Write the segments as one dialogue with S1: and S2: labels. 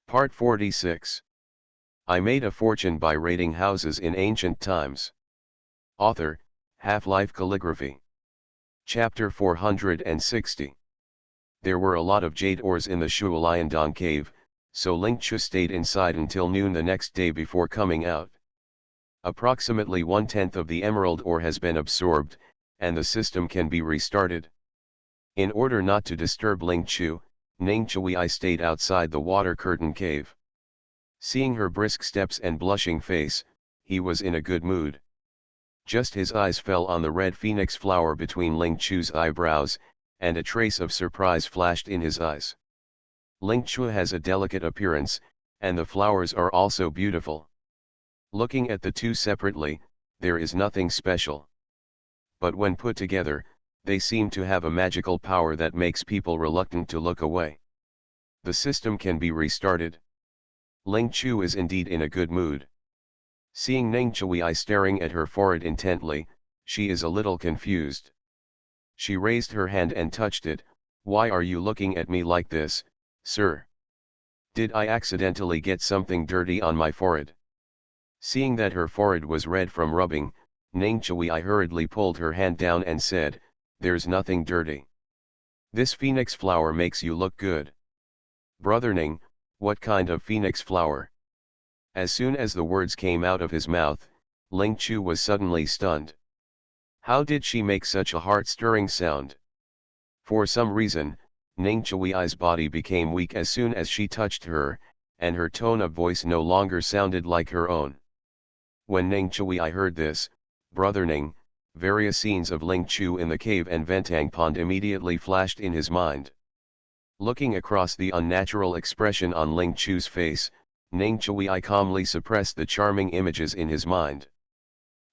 S1: Part 46. I made a fortune by raiding houses in ancient times. Author, Half-Life Calligraphy. Chapter 460. There were a lot of jade ores in the Shualiandong cave, so Ling Chu stayed inside until noon the next day before coming out. Approximately 1/10 of the emerald ore has been absorbed, and the system can be restarted. In order not to disturb Ling Chu, Ning Chui stayed outside the water curtain cave. Seeing her brisk steps and blushing face, he was in a good mood. Just his eyes fell on the red phoenix flower between Ling Chu's eyebrows, and a trace of surprise flashed in his eyes. Ling Chu has a delicate appearance, and the flowers are also beautiful. Looking at the two separately, there is nothing special. But when put together, they seem to have a magical power that makes people reluctant to look away. The system can be restarted. Ling Chu is indeed in a good mood. Seeing Ning Chui staring at her forehead intently, she is a little confused. She raised her hand and touched it. "Why are you looking at me like this, sir? Did I accidentally get something dirty on my forehead?" Seeing that her forehead was red from rubbing, Ning Chui hurriedly pulled her hand down and said, "There's nothing dirty. This phoenix flower makes you look good." "Brother Ning, what kind of phoenix flower?" As soon as the words came out of his mouth, Ling Chu was suddenly stunned. How did she make such a heart-stirring sound? For some reason, Ning Chui's body became weak as soon as she touched her, and her tone of voice no longer sounded like her own. When Ning Chui heard this, "Brother Ning," various scenes of Ling Chu in the cave and Ventang Pond immediately flashed in his mind. Looking across the unnatural expression on Ling Chu's face, Ning Chui calmly suppressed the charming images in his mind.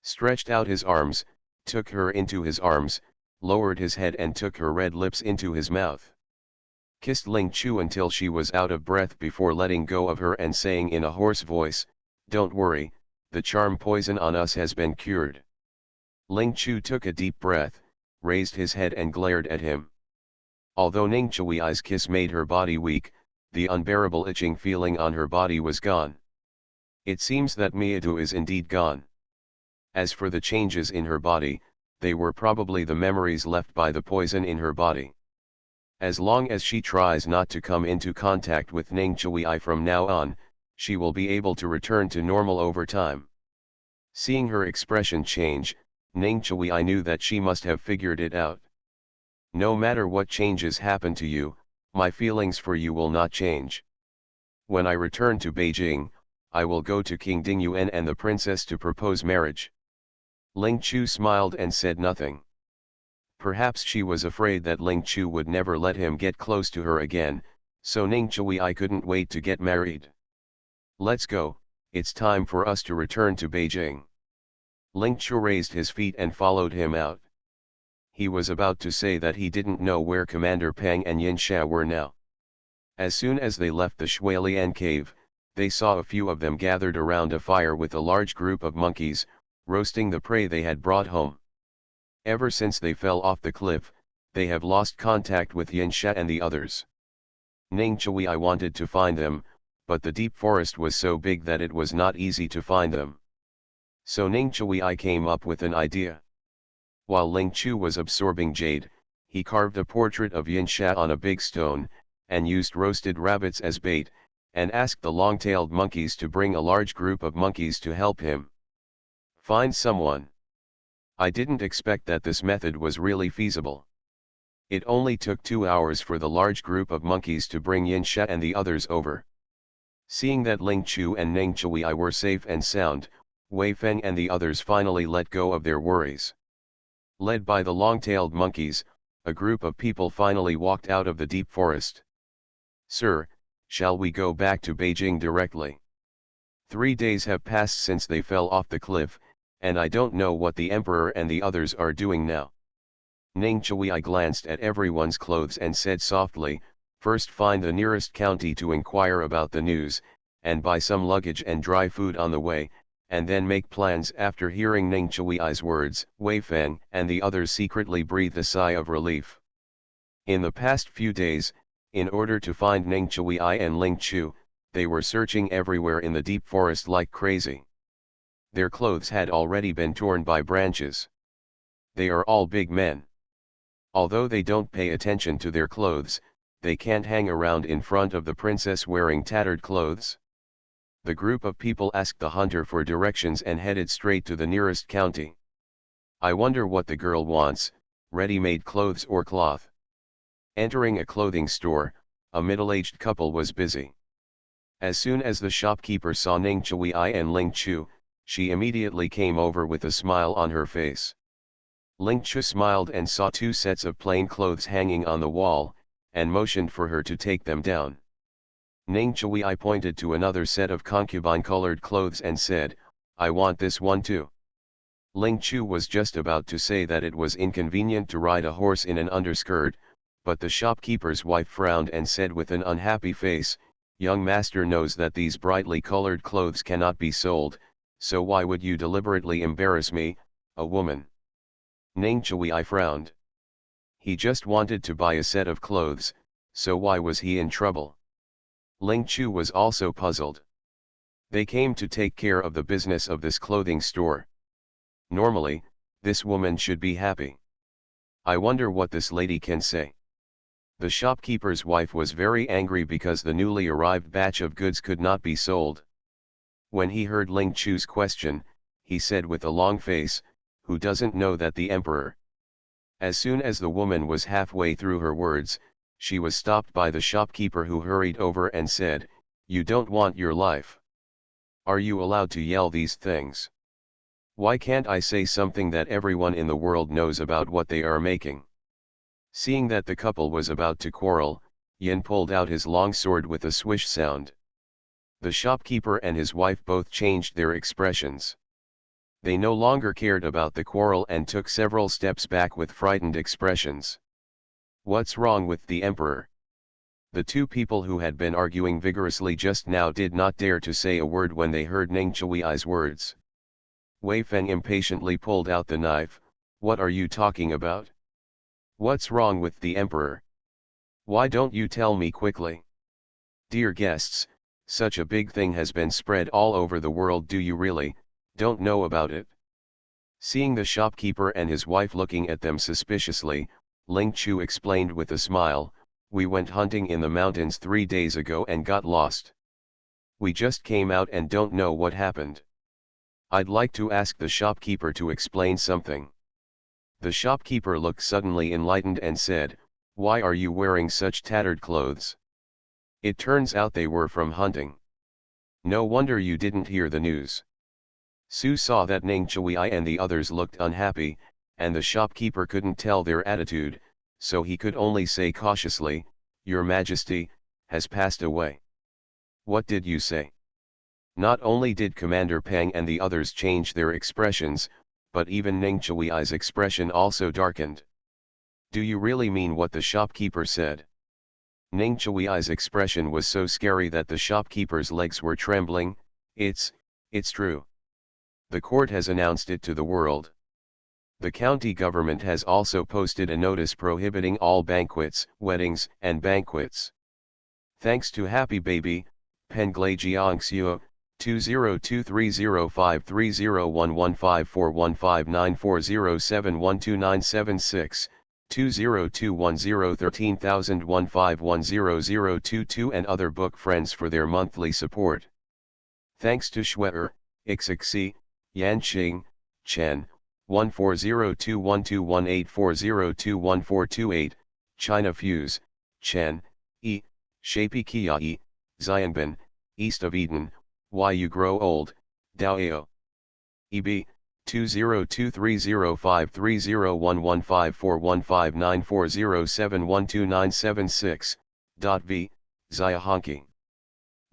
S1: Stretched out his arms, took her into his arms, lowered his head and took her red lips into his mouth. Kissed Ling Chu until she was out of breath before letting go of her and saying in a hoarse voice, "Don't worry, the charm poison on us has been cured." Ling Chu took a deep breath, raised his head and glared at him. Although Ning Chui's kiss made her body weak, the unbearable itching feeling on her body was gone. It seems that Miadu is indeed gone. As for the changes in her body, they were probably the memories left by the poison in her body. As long as she tries not to come into contact with Ning Chui from now on, she will be able to return to normal over time. Seeing her expression change, Ning Chui knew that she must have figured it out. "No matter what changes happen to you, my feelings for you will not change. When I return to Beijing, I will go to King Dingyuan and the princess to propose marriage." Ling Chu smiled and said nothing. Perhaps she was afraid that Ling Chu would never let him get close to her again, so Ning Chui couldn't wait to get married. "Let's go, it's time for us to return to Beijing." Ling Chu raised his feet and followed him out. He was about to say that he didn't know where Commander Pang and Yin Sha were now. As soon as they left the Shualian cave, they saw a few of them gathered around a fire with a large group of monkeys, roasting the prey they had brought home. Ever since they fell off the cliff, they have lost contact with Yin Sha and the others. Ning Chui wanted to find them, but the deep forest was so big that it was not easy to find them. So Ning Chui came up with an idea. While Ling Chu was absorbing jade, he carved a portrait of Yin Sha on a big stone, and used roasted rabbits as bait, and asked the long-tailed monkeys to bring a large group of monkeys to help him find someone. I didn't expect that this method was really feasible. It only took 2 hours for the large group of monkeys to bring Yin Sha and the others over. Seeing that Ling Chu and Ning Chui were safe and sound, Wei Feng and the others finally let go of their worries. Led by the long-tailed monkeys, a group of people finally walked out of the deep forest. "Sir, shall we go back to Beijing directly? 3 days have passed since they fell off the cliff, and I don't know what the emperor and the others are doing now." Ning Chui glanced at everyone's clothes and said softly, "First find the nearest county to inquire about the news, and buy some luggage and dry food on the way, and then make plans." After hearing Ning Chui's words, Wei Feng and the others secretly breathed a sigh of relief. In the past few days, in order to find Ning Chui and Ling Chu, They were searching everywhere in the deep forest like crazy. Their clothes had already been torn by branches. They are all big men. Although they don't pay attention to their clothes, they can't hang around in front of the princess wearing tattered clothes. The group of people asked the hunter for directions and headed straight to the nearest county. I wonder what the girl wants, ready-made clothes or cloth. Entering a clothing store, a middle-aged couple was busy. As soon as the shopkeeper saw Ning Chui and Ling Chu, she immediately came over with a smile on her face. Ling Chu smiled and saw 2 sets of plain clothes hanging on the wall, and motioned for her to take them down. Ning Chui pointed to another set of concubine-colored clothes and said, "I want this one too." Ling Chu was just about to say that it was inconvenient to ride a horse in an underskirt, but the shopkeeper's wife frowned and said with an unhappy face, "Young master knows that these brightly colored clothes cannot be sold, so why would you deliberately embarrass me, a woman?" Ning Chui frowned. He just wanted to buy a set of clothes, so why was he in trouble? Ling Chu was also puzzled. They came to take care of the business of this clothing store. Normally, this woman should be happy. I wonder what this lady can say. The shopkeeper's wife was very angry because the newly arrived batch of goods could not be sold. When he heard Ling Chu's question, he said with a long face, "Who doesn't know that the emperor?" As soon as the woman was halfway through her words, she was stopped by the shopkeeper, who hurried over and said, "You don't want your life? Are you allowed to yell these things? Why can't I say something that everyone in the world knows about what they are making?" Seeing that the couple was about to quarrel, Yin pulled out his long sword with a swish sound. The shopkeeper and his wife both changed their expressions. They no longer cared about the quarrel and took several steps back with frightened expressions. "What's wrong with the emperor?" The 2 people who had been arguing vigorously just now did not dare to say a word when they heard Ning Chui's words. Wei Feng impatiently pulled out the knife. "What are you talking about? What's wrong with the emperor? Why don't you tell me quickly? Dear guests, such a big thing has been spread all over the world. Do you really don't know about it?" Seeing the shopkeeper and his wife looking at them suspiciously, Ling Chu explained with a smile, "We went hunting in the mountains 3 days ago and got lost. We just came out and don't know what happened. I'd like to ask the shopkeeper to explain something." The shopkeeper looked suddenly enlightened and said, "Why are you wearing such tattered clothes? It turns out they were from hunting. No wonder you didn't hear the news." Su saw that Ning Chui and the others looked unhappy, and the shopkeeper couldn't tell their attitude, so he could only say cautiously, "Your Majesty has passed away." "What did you say?" Not only did Commander Peng and the others change their expressions, but even Ning Chui's expression also darkened. "Do you really mean what the shopkeeper said?" Ning Chui's expression was so scary that the shopkeeper's legs were trembling. It's true. The court has announced it to the world. The county government has also posted a notice prohibiting all banquets, weddings, and banquets. Thanks to Happy Baby, Penglai Jiangxiu, 202305301154159407129776, 202101311015100022 and other book friends for their monthly support. Thanks to Schwerer, Ixixi, Yanqing, Chen, 1402121840214228, China Fuse, Chen, E, Shapi Kiai, Xianbin, East of Eden, Why You Grow Old, Daoyo. EB, 202305301154159407129776, .v, Xiahonki.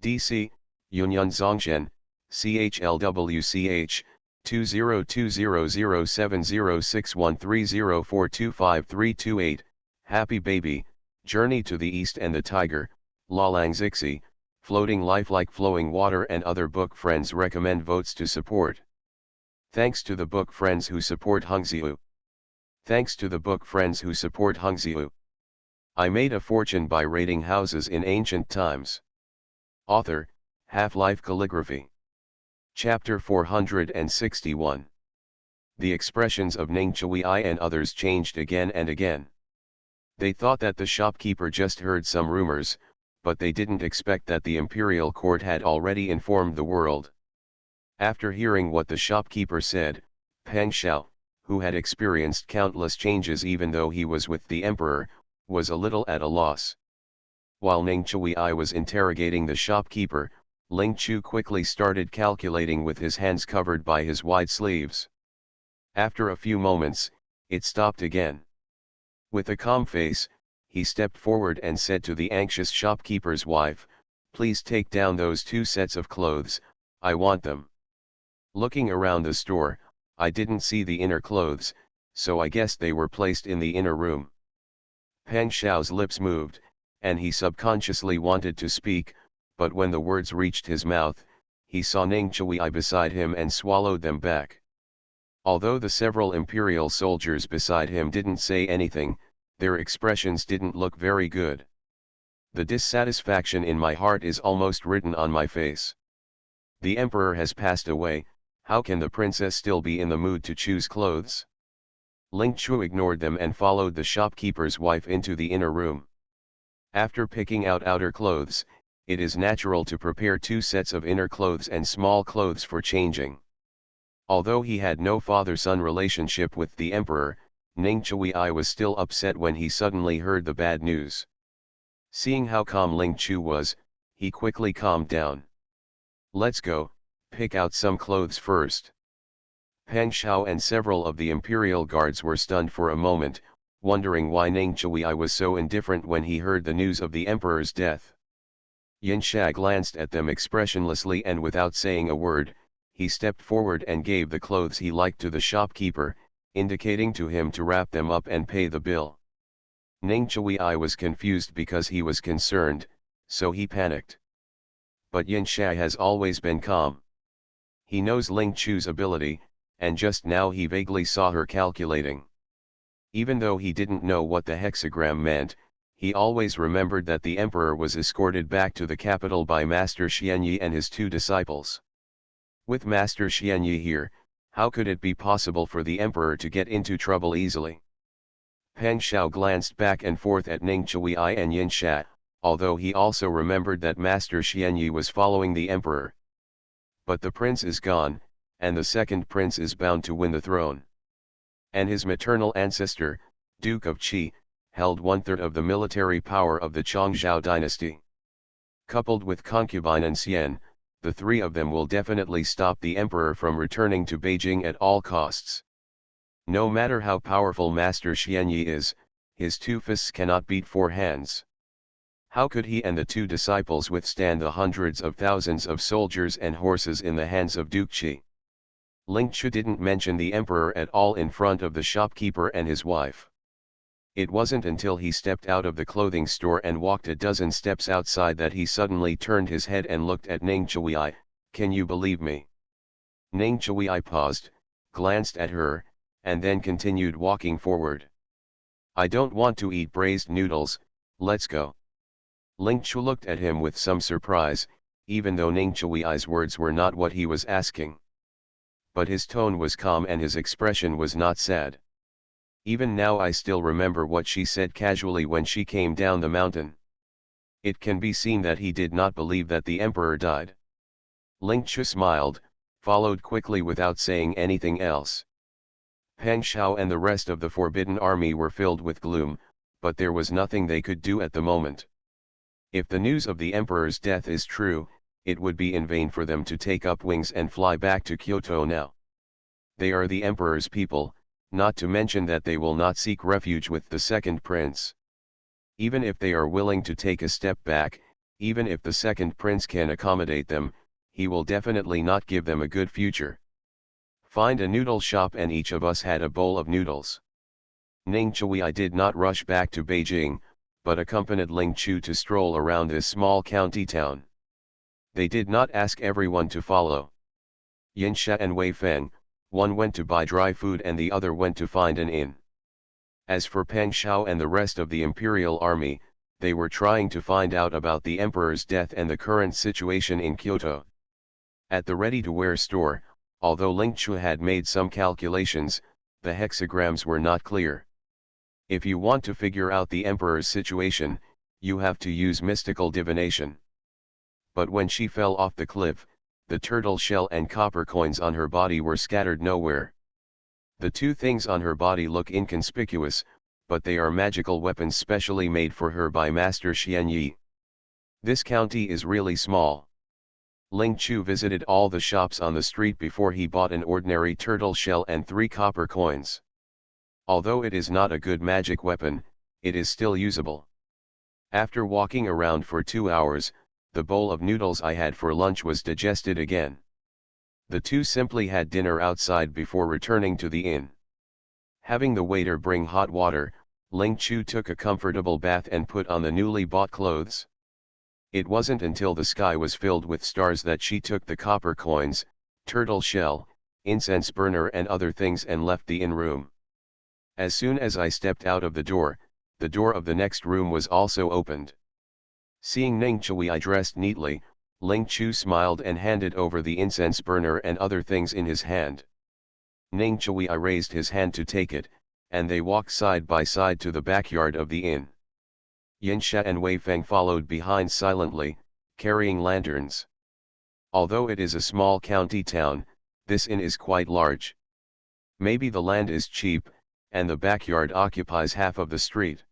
S1: DC, Yunyun Zongshen, CHLWCH, 2020070613042538, Happy Baby, Journey to the East and the Tiger, Lalang Zixi, Floating Life Like Flowing Water and other book friends recommend votes to support. Thanks to the book friends who support Hungziu. Thanks to the book friends who support Hungziu. I made a fortune by raiding houses in ancient times. Author, Half-Life Calligraphy. Chapter 461. The expressions of Ning Chui and others changed again and again. They thought that the shopkeeper just heard some rumors, but they didn't expect that the imperial court had already informed the world. After hearing what the shopkeeper said, Peng Shao, who had experienced countless changes even though he was with the emperor, was a little at a loss. While Ning Chui was interrogating the shopkeeper, Ling Chu quickly started calculating with his hands covered by his wide sleeves. After a few moments, it stopped again. With a calm face, he stepped forward and said to the anxious shopkeeper's wife, "Please take down those 2 sets of clothes, I want them." Looking around the store, I didn't see the inner clothes, so I guessed they were placed in the inner room. Peng Shao's lips moved, and he subconsciously wanted to speak, but when the words reached his mouth, he saw Ning Chui beside him and swallowed them back. Although the several imperial soldiers beside him didn't say anything, their expressions didn't look very good. The dissatisfaction in my heart is almost written on my face. The emperor has passed away, how can the princess still be in the mood to choose clothes? Ling Chu ignored them and followed the shopkeeper's wife into the inner room. After picking out outer clothes, it is natural to prepare 2 sets of inner clothes and small clothes for changing. Although he had no father-son relationship with the emperor, Ning Chui was still upset when he suddenly heard the bad news. Seeing how calm Ling Chu was, he quickly calmed down. "Let's go, pick out some clothes first." Peng Shao and several of the imperial guards were stunned for a moment, wondering why Ning Chui was so indifferent when he heard the news of the emperor's death. Yin Sha glanced at them expressionlessly and without saying a word, he stepped forward and gave the clothes he liked to the shopkeeper, indicating to him to wrap them up and pay the bill. Ning Chui was confused because he was concerned, so he panicked. But Yin Sha has always been calm. He knows Ling Chu's ability, and just now he vaguely saw her calculating. Even though he didn't know what the hexagram meant, he always remembered that the emperor was escorted back to the capital by Master Xianyi and his 2 disciples. With Master Xianyi here, how could it be possible for the emperor to get into trouble easily? Peng Shao glanced back and forth at Ning Chui and Yin Sha, although he also remembered that Master Xianyi was following the emperor. But the prince is gone, and the second prince is bound to win the throne. And his maternal ancestor, Duke of Qi, held 1/3 of the military power of the Chongzhou dynasty. Coupled with concubine and Xian, the 3 of them will definitely stop the emperor from returning to Beijing at all costs. No matter how powerful Master Xianyi is, his 2 fists cannot beat 4 hands. How could he and the 2 disciples withstand the hundreds of thousands of soldiers and horses in the hands of Duke Qi? Ling Chu didn't mention the emperor at all in front of the shopkeeper and his wife. It wasn't until he stepped out of the clothing store and walked a dozen steps outside that he suddenly turned his head and looked at Ning Chui. "Can you believe me?" Ning Chui paused, glanced at her, and then continued walking forward. "I don't want to eat braised noodles, let's go." Ling Chu looked at him with some surprise, even though Ning Chui's words were not what he was asking. But his tone was calm and his expression was not sad. Even now I still remember what she said casually when she came down the mountain. It can be seen that he did not believe that the emperor died. Ling Chu smiled, followed quickly without saying anything else. Peng Shao and the rest of the Forbidden Army were filled with gloom, but there was nothing they could do at the moment. If the news of the emperor's death is true, it would be in vain for them to take up wings and fly back to Kyoto now. They are the emperor's people, not to mention that they will not seek refuge with the second prince. Even if they are willing to take a step back, even if the second prince can accommodate them, he will definitely not give them a good future. Find a noodle shop and each of us had a bowl of noodles. Ning Chui did not rush back to Beijing, but accompanied Ling Chu to stroll around this small county town. They did not ask everyone to follow. Yin Sha and Wei Feng, one went to buy dry food and the other went to find an inn. As for Peng Shao and the rest of the imperial army, they were trying to find out about the emperor's death and the current situation in Kyoto. At the ready-to-wear store, although Ling Chu had made some calculations, the hexagrams were not clear. If you want to figure out the emperor's situation, you have to use mystical divination. But when she fell off the cliff, the turtle shell and copper coins on her body were scattered nowhere. The two things on her body look inconspicuous, but they are magical weapons specially made for her by Master Xian Yi. This county is really small. Ling Chu visited all the shops on the street before he bought an ordinary turtle shell and 3 copper coins. Although it is not a good magic weapon, it is still usable. After walking around for 2 hours, the bowl of noodles I had for lunch was digested again. The two simply had dinner outside before returning to the inn. Having the waiter bring hot water, Ling Chu took a comfortable bath and put on the newly bought clothes. It wasn't until the sky was filled with stars that she took the copper coins, turtle shell, incense burner and other things and left the inn room. As soon as I stepped out of the door of the next room was also opened. Seeing Ning Chui dressed neatly, Ling Chu smiled and handed over the incense burner and other things in his hand. Ning Chui raised his hand to take it, and they walked side by side to the backyard of the inn. Yinsha and Wei Feng followed behind silently, carrying lanterns. Although it is a small county town, this inn is quite large. Maybe the land is cheap, and the backyard occupies half of the street.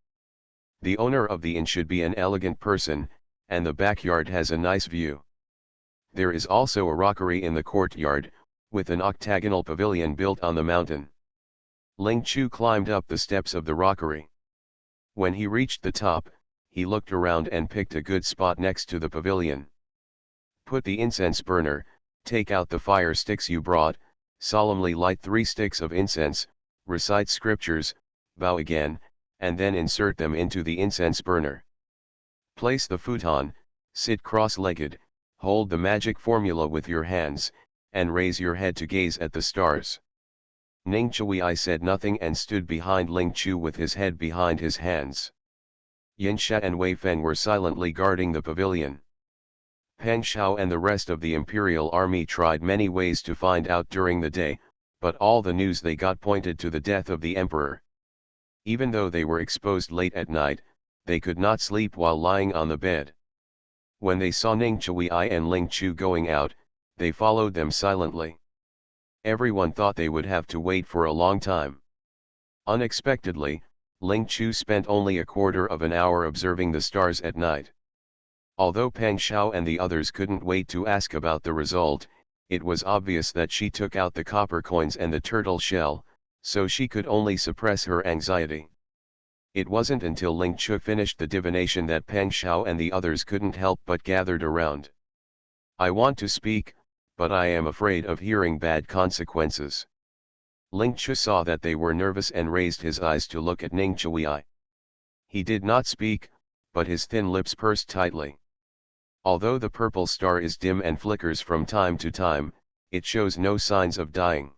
S1: The owner of the inn should be an elegant person, and the backyard has a nice view. There is also a rockery in the courtyard, with an octagonal pavilion built on the mountain. Ling Chu climbed up the steps of the rockery. When he reached the top, he looked around and picked a good spot next to the pavilion. Put the incense burner, take out the fire sticks you brought, solemnly light 3 sticks of incense, recite scriptures, bow again, and then insert them into the incense burner. Place the futon, sit cross-legged, hold the magic formula with your hands, and raise your head to gaze at the stars. Ning Chui said nothing and stood behind Ling Chu with his head behind his hands. Yinsha and Wei Feng were silently guarding the pavilion. Peng Shao and the rest of the imperial army tried many ways to find out during the day, but all the news they got pointed to the death of the emperor. Even though they were exposed late at night, they could not sleep while lying on the bed. When they saw Ning Chui and Ling Chu going out, they followed them silently. Everyone thought they would have to wait for a long time. Unexpectedly, Ling Chu spent only a quarter of an hour observing the stars at night. Although Peng Shao and the others couldn't wait to ask about the result, it was obvious that she took out the copper coins and the turtle shell, so she could only suppress her anxiety. It wasn't until Ling Chu finished the divination that Peng Shao and the others couldn't help but gathered around. I want to speak, but I am afraid of hearing bad consequences. Ling Chu saw that they were nervous and raised his eyes to look at Ning Chui. He did not speak, but his thin lips pursed tightly. Although the purple star is dim and flickers from time to time, it shows no signs of dying.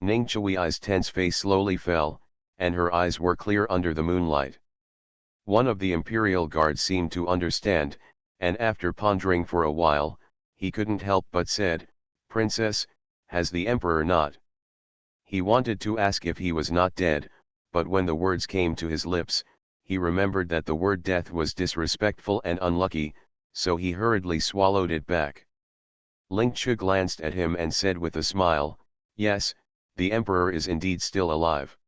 S1: Ning Chui's tense face slowly fell, and her eyes were clear under the moonlight. One of the imperial guards seemed to understand, and after pondering for a while, he couldn't help but said, "Princess, has the emperor not?" He wanted to ask if he was not dead, but when the words came to his lips, he remembered that the word death was disrespectful and unlucky, so he hurriedly swallowed it back. Ling Chu glanced at him and said with a smile, "Yes, the emperor is indeed still alive."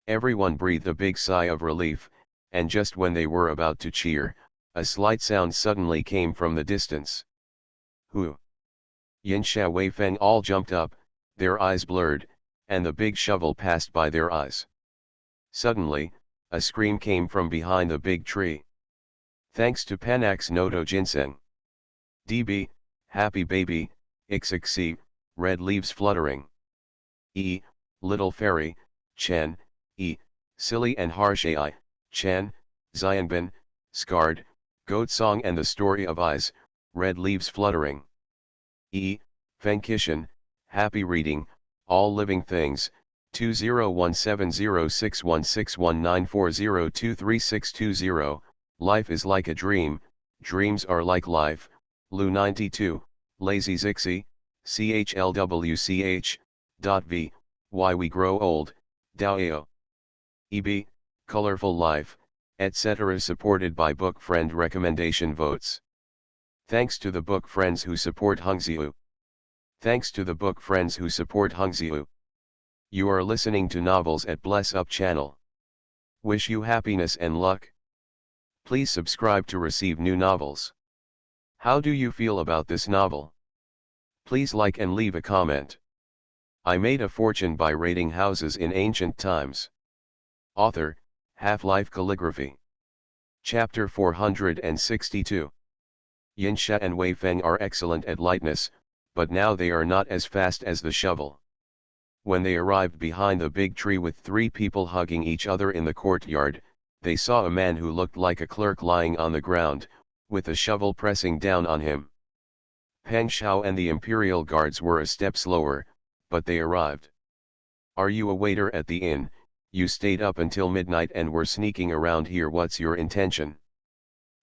S1: Everyone breathed a big sigh of relief, and just when they were about to cheer, a slight sound suddenly came from the distance. "Who?" Yinsha Wei Feng all jumped up, their eyes blurred, and the big shovel passed by their eyes. Suddenly, a scream came from behind the big tree. "Thanks to Panax Noto Ginseng. DB, happy baby, XXC, red leaves fluttering. E, little fairy, Chen, E, silly and harsh AI, Chen, Xianbin, scarred, goat song and the story of eyes, red leaves fluttering. E, Feng Kishan, happy reading, all living things, 201706161940236620, Life is like a dream, dreams are like life. Lu 92, Lazy Zixi, CHLWCH, .v, Why We Grow Old, Dao EB, Colorful Life, etc. Supported by book friend recommendation votes. Thanks to the book friends who support Hungziu. Thanks to the book friends who support Hungziu. You are listening to Novels at Bless Up channel. Wish you happiness and luck. Please subscribe to receive new novels. How do you feel about this novel? Please like and leave a comment. I made a fortune by raiding houses in ancient times. Author, Half-Life Calligraphy. Chapter 462. Yinsha and Wei Feng are excellent at lightness, but now they are not as fast as the shovel. When they arrived behind the big tree with 3 people hugging each other in the courtyard, they saw a man who looked like a clerk lying on the ground, with a shovel pressing down on him. Peng Shao and the Imperial Guards were a step slower, but they arrived. Are you a waiter at the inn? You stayed up until midnight and were sneaking around here. What's your intention?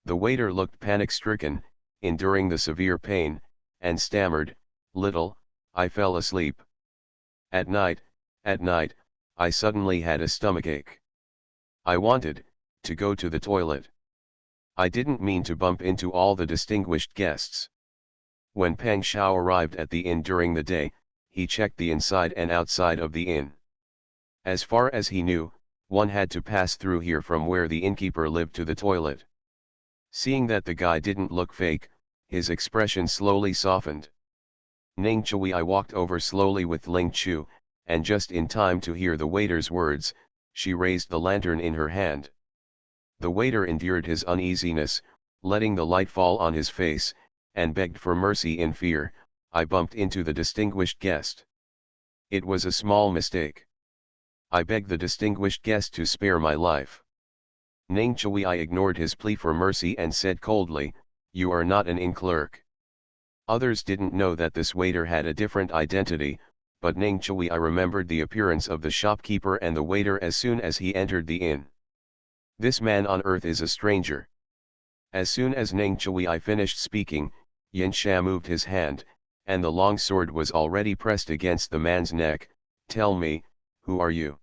S1: The waiter looked panic-stricken, enduring the severe pain, and stammered, "Little, I fell asleep. At night, I suddenly had a stomachache. I wanted to go to the toilet. I didn't mean to bump into all the distinguished guests." When Peng Shao arrived at the inn during the day, he checked the inside and outside of the inn. As far as he knew, one had to pass through here from where the innkeeper lived to the toilet. Seeing that the guy didn't look fake, his expression slowly softened. Ning Chui walked over slowly with Ling Chu, and just in time to hear the waiter's words, she raised the lantern in her hand. The waiter endured his uneasiness, letting the light fall on his face, and begged for mercy in fear. "I bumped into the distinguished guest. It was a small mistake. I beg the distinguished guest to spare my life." Ning Chui ignored his plea for mercy and said coldly, "You are not an inn clerk." Others didn't know that this waiter had a different identity, but Ning Chui remembered the appearance of the shopkeeper and the waiter as soon as he entered the inn. This man on earth is a stranger. As soon as Ning Chui finished speaking, Yin Sha moved his hand, and the long sword was already pressed against the man's neck. "Tell me, who are you?"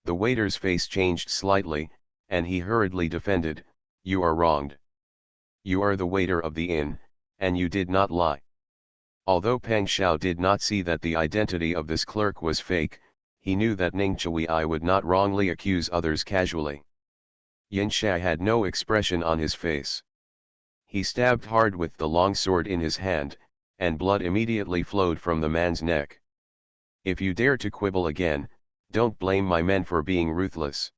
S1: The waiter's face changed slightly, and he hurriedly defended, "You are wronged. You are the waiter of the inn, and you did not lie." Although Peng Shao did not see that the identity of this clerk was fake, he knew that Ning Chui would not wrongly accuse others casually. Yin Sha had no expression on his face. He stabbed hard with the long sword in his hand, and blood immediately flowed from the man's neck. "If you dare to quibble again, don't blame my men for being ruthless."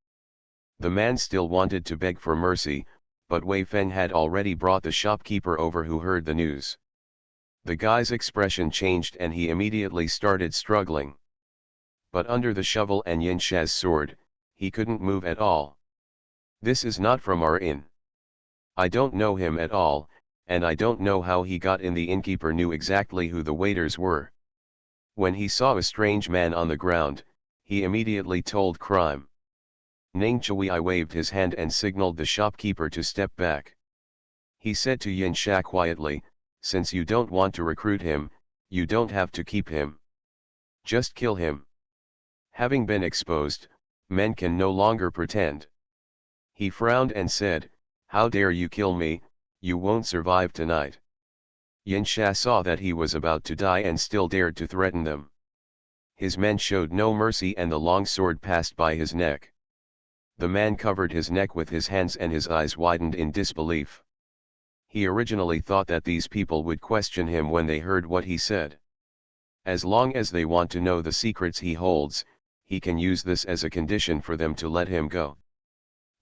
S1: The man still wanted to beg for mercy, but Wei Feng had already brought the shopkeeper over, who heard the news. The guy's expression changed and he immediately started struggling. But under the shovel and Yin Sha's sword, he couldn't move at all. "This is not from our inn. I don't know him at all, and I don't know how he got in." The innkeeper knew exactly who the waiters were. When he saw a strange man on the ground, he immediately told crime. Ning Chui waved his hand and signaled the shopkeeper to step back. He said to Yin Sha quietly, "Since you don't want to recruit him, you don't have to keep him. Just kill him." Having been exposed, men can no longer pretend. He frowned and said, "How dare you kill me? You won't survive tonight." Yin Sha saw that he was about to die and still dared to threaten them. His men showed no mercy and the long sword passed by his neck. The man covered his neck with his hands and his eyes widened in disbelief. He originally thought that these people would question him when they heard what he said. As long as they want to know the secrets he holds, he can use this as a condition for them to let him go.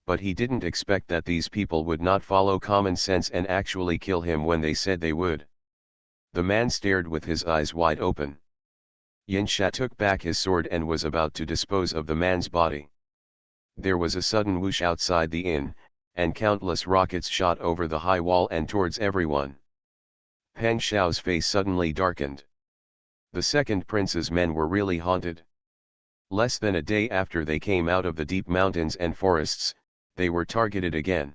S1: But he didn't expect that these people would not follow common sense and actually kill him when they said they would. The man stared with his eyes wide open. Yin Sha took back his sword and was about to dispose of the man's body. There was a sudden whoosh outside the inn, and countless rockets shot over the high wall and towards everyone. Peng Shao's face suddenly darkened. The second prince's men were really haunted. Less than a day after they came out of the deep mountains and forests, they were targeted again.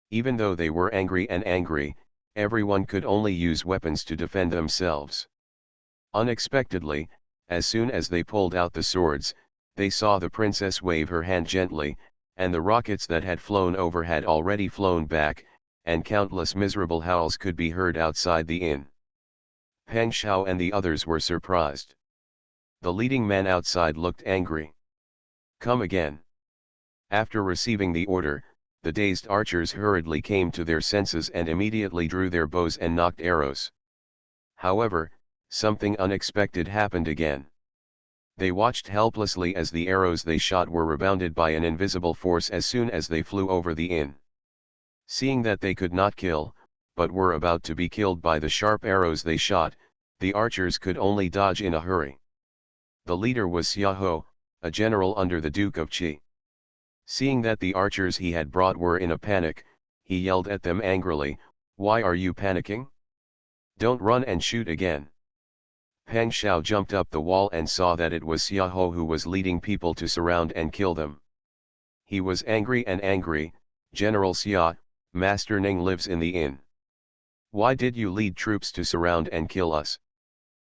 S1: Even though they were angry, everyone could only use weapons to defend themselves. Unexpectedly, as soon as they pulled out the swords, they saw the princess wave her hand gently, and the rockets that had flown over had already flown back, and countless miserable howls could be heard outside the inn. Peng Shao and the others were surprised. The leading man outside looked angry. "Come again." After receiving the order, the dazed archers hurriedly came to their senses and immediately drew their bows and nocked arrows. However, something unexpected happened again. They watched helplessly as the arrows they shot were rebounded by an invisible force as soon as they flew over the inn. Seeing that they could not kill, but were about to be killed by the sharp arrows they shot, the archers could only dodge in a hurry. The leader was Xiahou, a general under the Duke of Qi. Seeing that the archers he had brought were in a panic, he yelled at them angrily, "Why are you panicking? Don't run and shoot again." Peng Shao jumped up the wall and saw that it was Xiahou who was leading people to surround and kill them. He was angry. "General Xia, Master Ning lives in the inn. Why did you lead troops to surround and kill us?"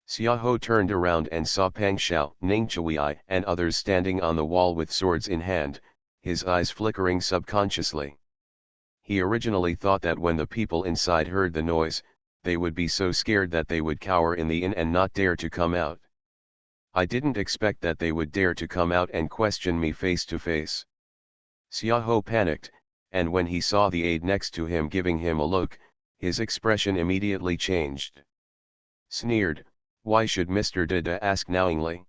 S1: Xiahou turned around and saw Peng Shao, Ning Chui, and others standing on the wall with swords in hand, his eyes flickering subconsciously. He originally thought that when the people inside heard the noise, they would be so scared that they would cower in the inn and not dare to come out. "I didn't expect that they would dare to come out and question me face to face." Xiahou panicked, and when he saw the aide next to him giving him a look, his expression immediately changed. Sneered, "Why should Mr. Dada ask knowingly?"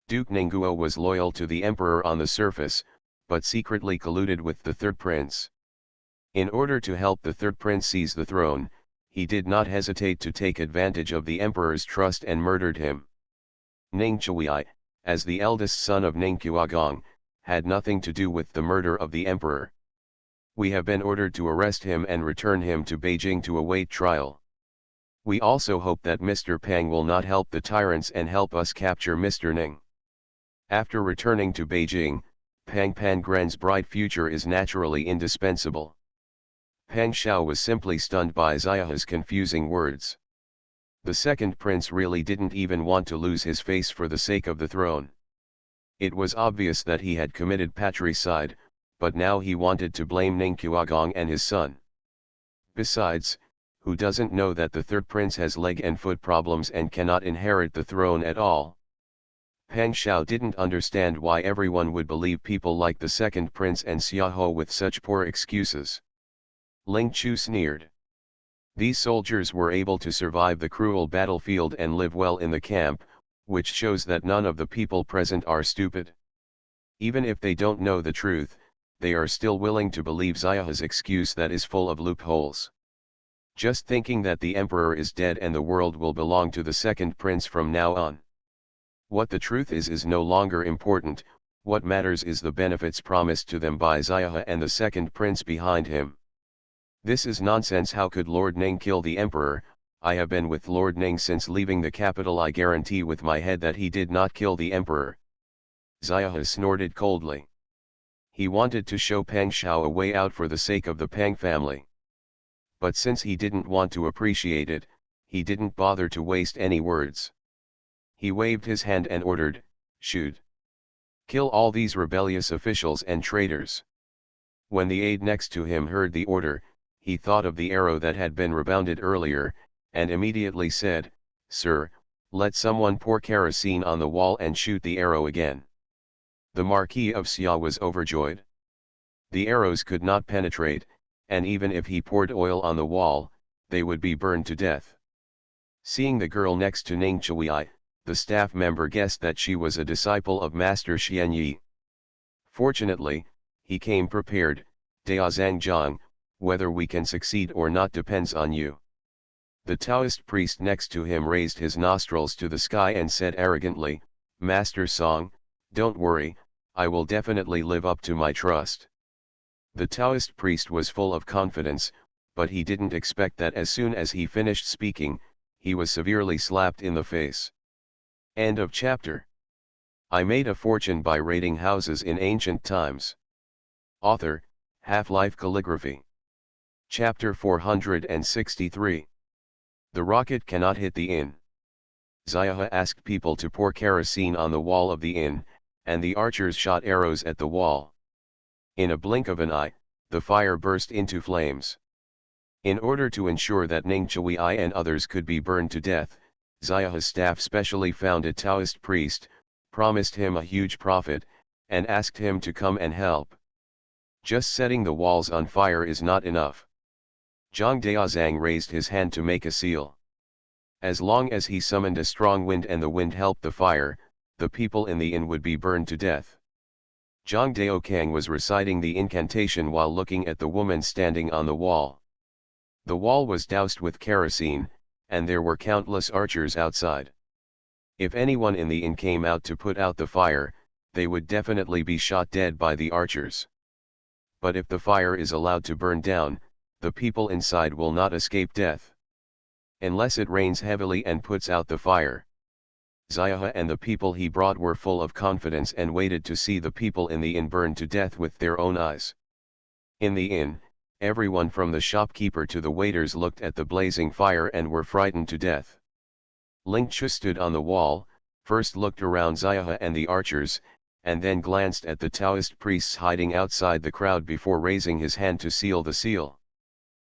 S1: Duke Ningguo was loyal to the emperor on the surface, but secretly colluded with the third prince. In order to help the third prince seize the throne, he did not hesitate to take advantage of the emperor's trust and murdered him. Ning Chui, as the eldest son of Ning Qiagong, had nothing to do with the murder of the emperor. We have been ordered to arrest him and return him to Beijing to await trial. We also hope that Mr. Pang will not help the tyrants and help us capture Mr. Ning. After returning to Beijing, Pang Pangren's bright future is naturally indispensable. Peng Shao was simply stunned by Xiahou's confusing words. The second prince really didn't even want to lose his face for the sake of the throne. It was obvious that he had committed patricide, but now he wanted to blame Ning Qiagong and his son. Besides, who doesn't know that the third prince has leg and foot problems and cannot inherit the throne at all? Peng Shao didn't understand why everyone would believe people like the second prince and Xiahou with such poor excuses. Ling Chu sneered. These soldiers were able to survive the cruel battlefield and live well in the camp, which shows that none of the people present are stupid. Even if they don't know the truth, they are still willing to believe Xiahou's excuse that is full of loopholes. Just thinking that the emperor is dead and the world will belong to the second prince from now on. What the truth is no longer important, what matters is the benefits promised to them by Xiahou and the second prince behind him. This is nonsense. How could Lord Ning kill the emperor? I have been with Lord Ning since leaving the capital. I guarantee with my head that he did not kill the emperor. Xiahou snorted coldly. He wanted to show Peng Shao a way out for the sake of the Peng family. But since he didn't want to appreciate it, he didn't bother to waste any words. He waved his hand and ordered, "Shoot! Kill all these rebellious officials and traitors." When the aide next to him heard the order, he thought of the arrow that had been rebounded earlier, and immediately said, "Sir, let someone pour kerosene on the wall and shoot the arrow again." The Marquis of Xia was overjoyed. The arrows could not penetrate, and even if he poured oil on the wall, they would be burned to death. Seeing the girl next to Ning Chui, the staff member guessed that she was a disciple of Master Xianyi. Fortunately, he came prepared. "Dao Zhang, whether we can succeed or not depends on you." The Taoist priest next to him raised his nostrils to the sky and said arrogantly, "Master Song, don't worry, I will definitely live up to my trust." The Taoist priest was full of confidence, but he didn't expect that as soon as he finished speaking, he was severely slapped in the face. End of chapter. I made a fortune by raiding houses in ancient times. Author, Half-Life Calligraphy. Chapter 463. The rocket cannot hit the inn. Xiahe asked people to pour kerosene on the wall of the inn, and the archers shot arrows at the wall. In a blink of an eye, the fire burst into flames. In order to ensure that Ning Chui and others could be burned to death, Xiahe's staff specially found a Taoist priest, promised him a huge profit, and asked him to come and help. Just setting the walls on fire is not enough. Zhang Daozang raised his hand to make a seal. As long as he summoned a strong wind and the wind helped the fire, the people in the inn would be burned to death. Zhang Daokang was reciting the incantation while looking at the woman standing on the wall. The wall was doused with kerosene, and there were countless archers outside. If anyone in the inn came out to put out the fire, they would definitely be shot dead by the archers. But if the fire is allowed to burn down, the people inside will not escape death. Unless it rains heavily and puts out the fire. Xiahe and the people he brought were full of confidence and waited to see the people in the inn burn to death with their own eyes. In the inn, everyone from the shopkeeper to the waiters looked at the blazing fire and were frightened to death. Ling Chu stood on the wall, first looked around Xiahe and the archers, and then glanced at the Taoist priests hiding outside the crowd before raising his hand to seal the seal.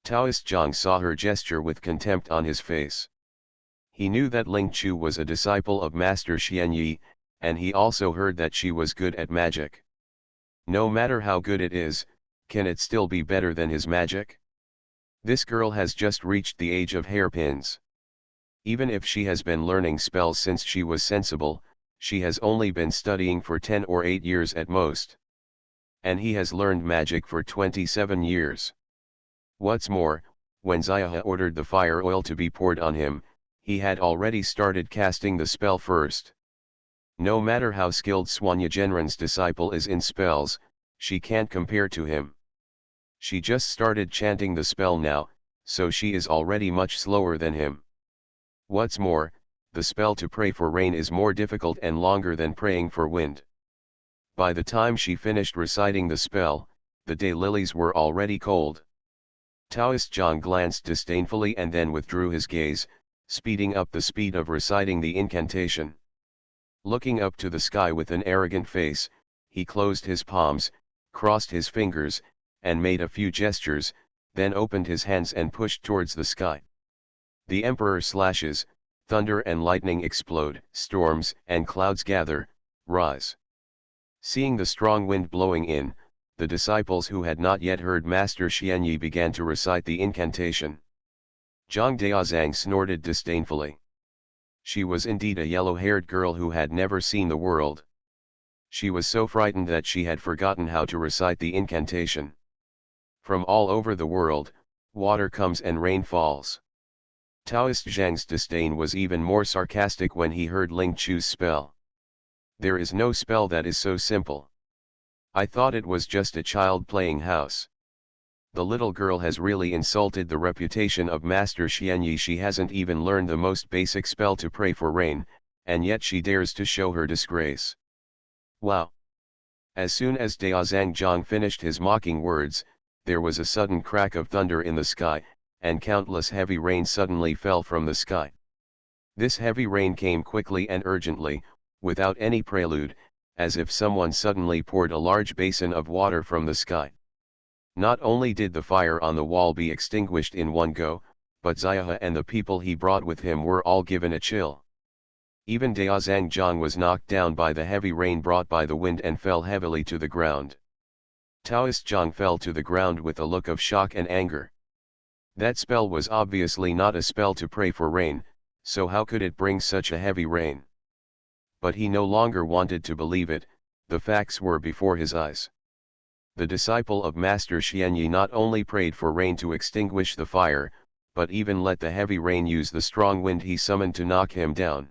S1: Taoist Zhang saw her gesture with contempt on his face. He knew that Ling Chu was a disciple of Master Xianyi, and he also heard that she was good at magic. No matter how good it is, can it still be better than his magic? This girl has just reached the age of hairpins. Even if she has been learning spells since she was sensible, she has only been studying for 10 or 8 years at most. And he has learned magic for 27 years. What's more, when Xiahe ordered the fire oil to be poured on him, he had already started casting the spell first. No matter how skilled Suanya Genren's disciple is in spells, she can't compare to him. She just started chanting the spell now, so she is already much slower than him. What's more, the spell to pray for rain is more difficult and longer than praying for wind. By the time she finished reciting the spell, the daylilies were already cold. Taoist Zhang glanced disdainfully and then withdrew his gaze, speeding up the speed of reciting the incantation. Looking up to the sky with an arrogant face, he closed his palms, crossed his fingers, and made a few gestures, then opened his hands and pushed towards the sky. The emperor slashes, thunder and lightning explode, storms and clouds gather, rise. Seeing the strong wind blowing in, the disciples who had not yet heard Master Xianyi began to recite the incantation. Zhang Daozang snorted disdainfully. She was indeed a yellow-haired girl who had never seen the world. She was so frightened that she had forgotten how to recite the incantation. From all over the world, water comes and rain falls. Taoist Zhang's disdain was even more sarcastic when he heard Ling Chu's spell. There is no spell that is so simple. I thought it was just a child playing house. The little girl has really insulted the reputation of Master Xianyi. She hasn't even learned the most basic spell to pray for rain, and yet she dares to show her disgrace. Wow! As soon as Daozang Zhang finished his mocking words, there was a sudden crack of thunder in the sky, and countless heavy rain suddenly fell from the sky. This heavy rain came quickly and urgently, without any prelude, as if someone suddenly poured a large basin of water from the sky. Not only did the fire on the wall be extinguished in one go, but Xiahe and the people he brought with him were all given a chill. Even Daozang Zhang was knocked down by the heavy rain brought by the wind and fell heavily to the ground. Taoist Zhang fell to the ground with a look of shock and anger. That spell was obviously not a spell to pray for rain, so how could it bring such a heavy rain? But he no longer wanted to believe it, the facts were before his eyes. The disciple of Master Xianyi not only prayed for rain to extinguish the fire, but even let the heavy rain use the strong wind he summoned to knock him down.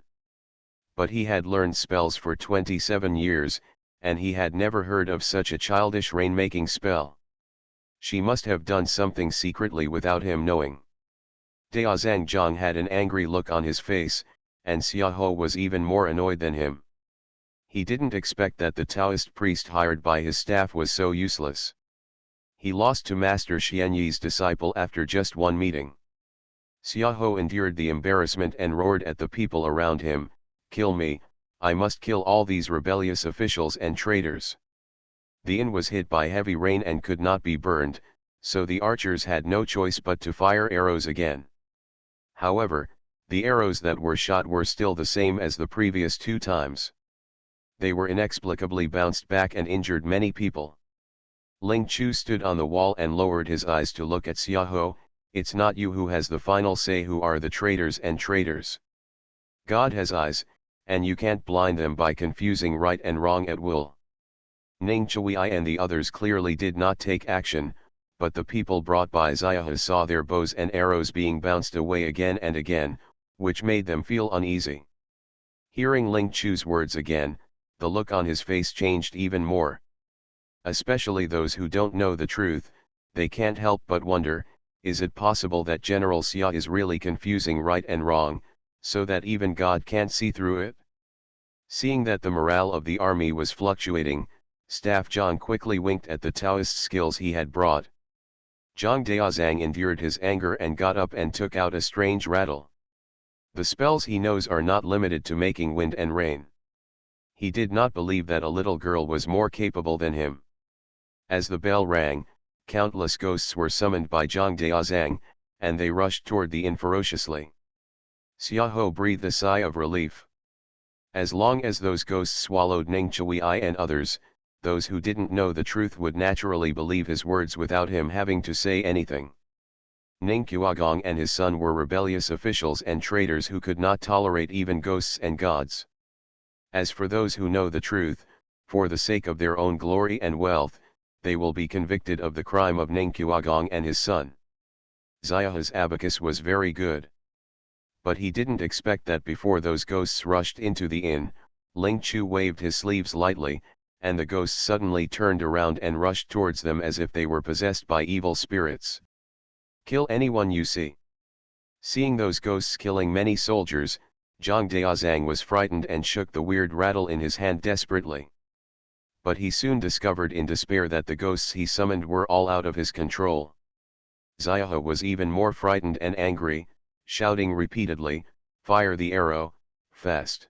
S1: But he had learned spells for 27 years, and he had never heard of such a childish rain-making spell. She must have done something secretly without him knowing. Daozang Zhang had an angry look on his face, and Xiahe was even more annoyed than him. He didn't expect that the Taoist priest hired by his staff was so useless. He lost to Master Xianyi's disciple after just one meeting. Xiaohou endured the embarrassment and roared at the people around him, "Kill me, I must kill all these rebellious officials and traitors." The inn was hit by heavy rain and could not be burned, so the archers had no choice but to fire arrows again. However, the arrows that were shot were still the same as the previous 2 times. They were inexplicably bounced back and injured many people. Ling Chu stood on the wall and lowered his eyes to look at Xiaohou. "It's not you who has the final say who are the traitors and traitors. God has eyes, and you can't blind them by confusing right and wrong at will." Ning Chui and the others clearly did not take action, but the people brought by Xiaohou saw their bows and arrows being bounced away again and again, which made them feel uneasy. Hearing Ling Chu's words again, the look on his face changed even more. Especially those who don't know the truth, they can't help but wonder, is it possible that General Xia is really confusing right and wrong, so that even God can't see through it? Seeing that the morale of the army was fluctuating, Staff Zhang quickly winked at the Taoist skills he had brought. Zhang Daozang endured his anger and got up and took out a strange rattle. The spells he knows are not limited to making wind and rain. He did not believe that a little girl was more capable than him. As the bell rang, countless ghosts were summoned by Zhang Daozang, and they rushed toward the inn ferociously. Xiaohou breathed a sigh of relief. As long as those ghosts swallowed Ning Chui and others, those who didn't know the truth would naturally believe his words without him having to say anything. Ning Qiagong and his son were rebellious officials and traitors who could not tolerate even ghosts and gods. As for those who know the truth, for the sake of their own glory and wealth, they will be convicted of the crime of Ning Qiagong and his son. Xiaohu's abacus was very good. But he didn't expect that before those ghosts rushed into the inn, Ling Chu waved his sleeves lightly, and the ghosts suddenly turned around and rushed towards them as if they were possessed by evil spirits. "Kill anyone you see." Seeing those ghosts killing many soldiers, Zhang Daozang was frightened and shook the weird rattle in his hand desperately. But he soon discovered in despair that the ghosts he summoned were all out of his control. Xiaohu was even more frightened and angry, shouting repeatedly, "Fire the arrow, fast!"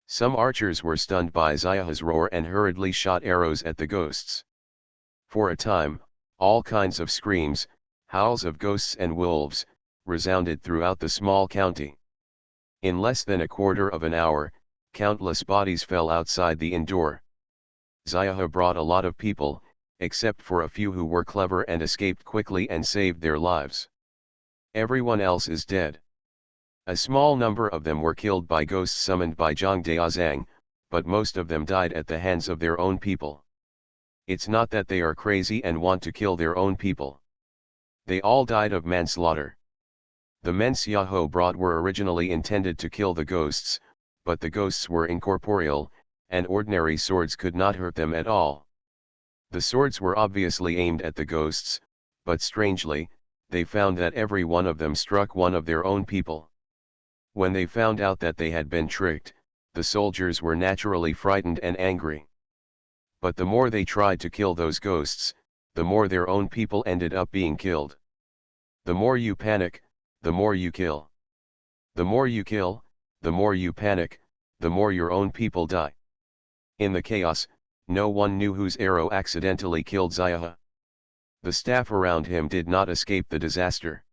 S1: Some archers were stunned by Xiaohu's roar and hurriedly shot arrows at the ghosts. For a time, all kinds of screams, howls of ghosts and wolves, resounded throughout the small county. In less than a quarter of an hour, countless bodies fell outside the inn door. Xiaohu brought a lot of people, except for a few who were clever and escaped quickly and saved their lives. Everyone else is dead. A small number of them were killed by ghosts summoned by Zhang Daozang, but most of them died at the hands of their own people. It's not that they are crazy and want to kill their own people. They all died of manslaughter. The men Xiaohu brought were originally intended to kill the ghosts, but the ghosts were incorporeal, and ordinary swords could not hurt them at all. The swords were obviously aimed at the ghosts, but strangely, they found that every one of them struck one of their own people. When they found out that they had been tricked, the soldiers were naturally frightened and angry. But the more they tried to kill those ghosts, the more their own people ended up being killed. The more you panic, the more you kill. The more you kill, the more you panic, the more your own people die. In the chaos, no one knew whose arrow accidentally killed Xiaohu. The staff around him did not escape the disaster.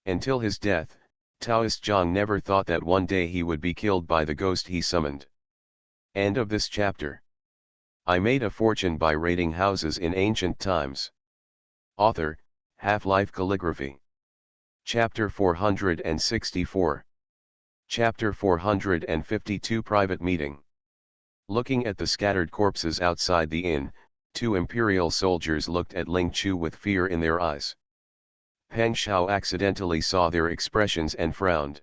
S1: Until his death, Taoist Zhang never thought that one day he would be killed by the ghost he summoned. End of this chapter. I made a fortune by raiding houses in ancient times. Author, Half-Life Calligraphy. Chapter 464. Chapter 452 Private Meeting. Looking at the scattered corpses outside the inn, 2 imperial soldiers looked at Ling Chu with fear in their eyes. Peng Xiao accidentally saw their expressions and frowned.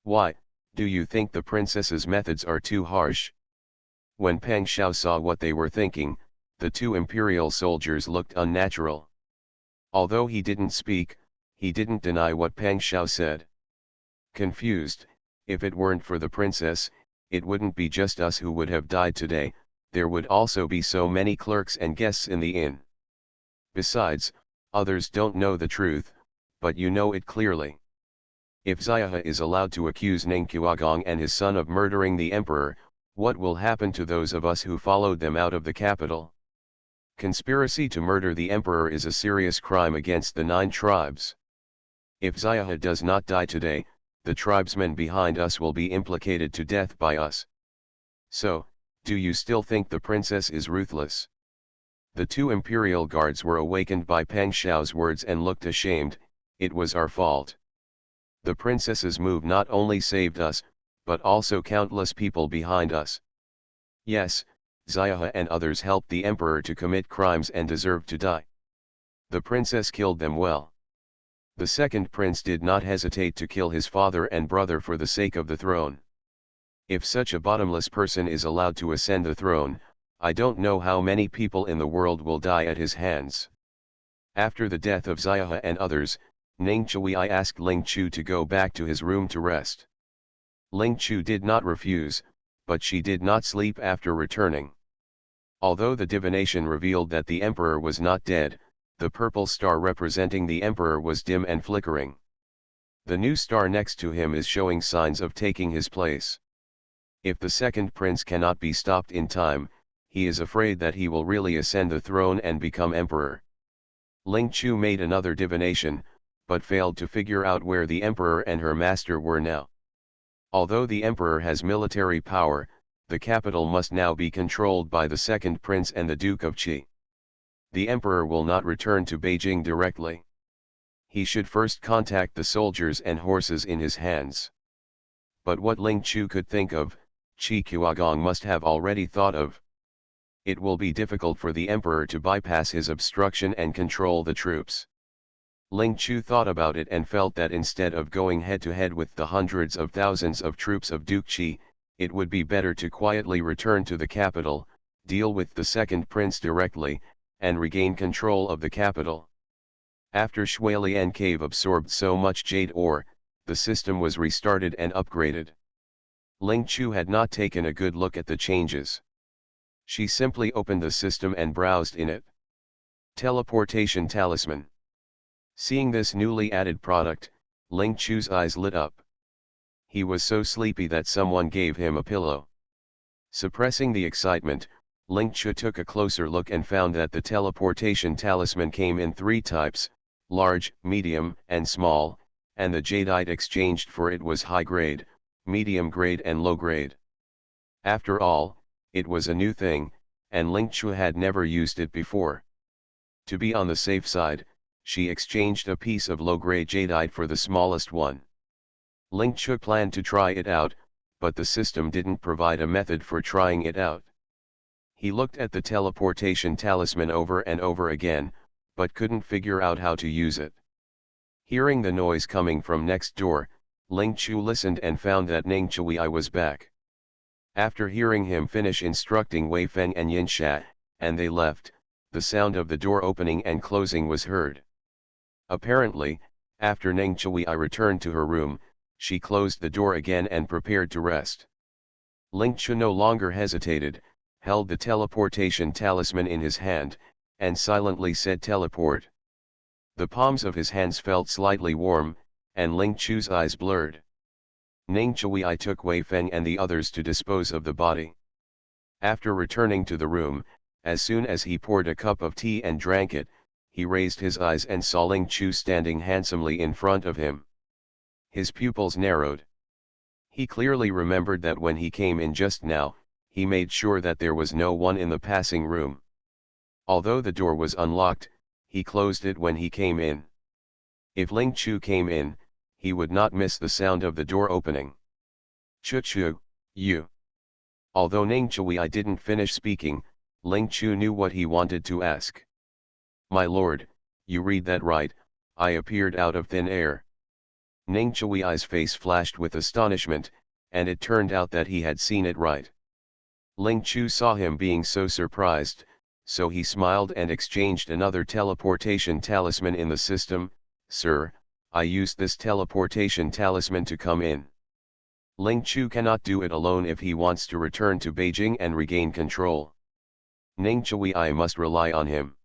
S1: "Why, do you think the princess's methods are too harsh?" When Peng Xiao saw what they were thinking, the 2 imperial soldiers looked unnatural. Although he didn't speak, he didn't deny what Peng Xiao said. Confused, if it weren't for the princess, it wouldn't be just us who would have died today, there would also be so many clerks and guests in the inn. Besides, others don't know the truth, but you know it clearly. If Xiahe is allowed to accuse Ningqiagong and his son of murdering the emperor, what will happen to those of us who followed them out of the capital? Conspiracy to murder the emperor is a serious crime against the 9 tribes. If Xiahe does not die today, the tribesmen behind us will be implicated to death by us. So, do you still think the princess is ruthless? The 2 imperial guards were awakened by Peng Xiao's words and looked ashamed. It was our fault. The princess's move not only saved us, but also countless people behind us. Yes, Xiahe and others helped the emperor to commit crimes and deserved to die. The princess killed them well. The second prince did not hesitate to kill his father and brother for the sake of the throne. If such a bottomless person is allowed to ascend the throne, I don't know how many people in the world will die at his hands. After the death of Xiahe and others, Ning Chui asked Ling Chu to go back to his room to rest. Ling Chu did not refuse, but she did not sleep after returning. Although the divination revealed that the emperor was not dead, the purple star representing the emperor was dim and flickering. The new star next to him is showing signs of taking his place. If the second prince cannot be stopped in time, he is afraid that he will really ascend the throne and become emperor. Ling Chu made another divination, but failed to figure out where the emperor and her master were now. Although the emperor has military power, the capital must now be controlled by the second prince and the Duke of Qi. The emperor will not return to Beijing directly. He should first contact the soldiers and horses in his hands. But what Ling Chu could think of, Qi Qiagong must have already thought of. It will be difficult for the emperor to bypass his obstruction and control the troops. Ling Chu thought about it and felt that instead of going head-to-head with the hundreds of thousands of troops of Duke Qi, it would be better to quietly return to the capital, deal with the second prince directly, and regain control of the capital. After Shuilian Cave absorbed so much jade ore, the system was restarted and upgraded. Ling Chu had not taken a good look at the changes. She simply opened the system and browsed in it. Teleportation Talisman. Seeing this newly added product, Ling Chu's eyes lit up. He was so sleepy that someone gave him a pillow. Suppressing the excitement, Ling Chu took a closer look and found that the teleportation talisman came in 3 types, large, medium, and small, and the jadeite exchanged for it was high grade, medium grade and low grade. After all, it was a new thing, and Ling Chu had never used it before. To be on the safe side, she exchanged a piece of low-grade jadeite for the smallest one. Ling Chu planned to try it out, but the system didn't provide a method for trying it out. He looked at the teleportation talisman over and over again, but couldn't figure out how to use it. Hearing the noise coming from next door, Ling Chu listened and found that Ning Chui was back. After hearing him finish instructing Wei Feng and Yin Sha, and they left, the sound of the door opening and closing was heard. Apparently, after Ning Chui returned to her room, she closed the door again and prepared to rest. Ling Chu no longer hesitated, held the teleportation talisman in his hand, and silently said teleport. The palms of his hands felt slightly warm, and Ling Chu's eyes blurred. Ning Chui took Wei Feng and the others to dispose of the body. After returning to the room, as soon as he poured a cup of tea and drank it, he raised his eyes and saw Ling Chu standing handsomely in front of him. His pupils narrowed. He clearly remembered that when he came in just now, he made sure that there was no one in the passing room. Although the door was unlocked, he closed it when he came in. If Ling Chu came in, he would not miss the sound of the door opening. Chu, you. Although Ning Chui didn't finish speaking, Ling Chu knew what he wanted to ask. My lord, you read that right, I appeared out of thin air. Ning Chui's face flashed with astonishment, and it turned out that he had seen it right. Ling Chu saw him being so surprised, so he smiled and exchanged another teleportation talisman in the system. Sir, I used this teleportation talisman to come in. Ling Chu cannot do it alone if he wants to return to Beijing and regain control. Ning Chui must rely on him.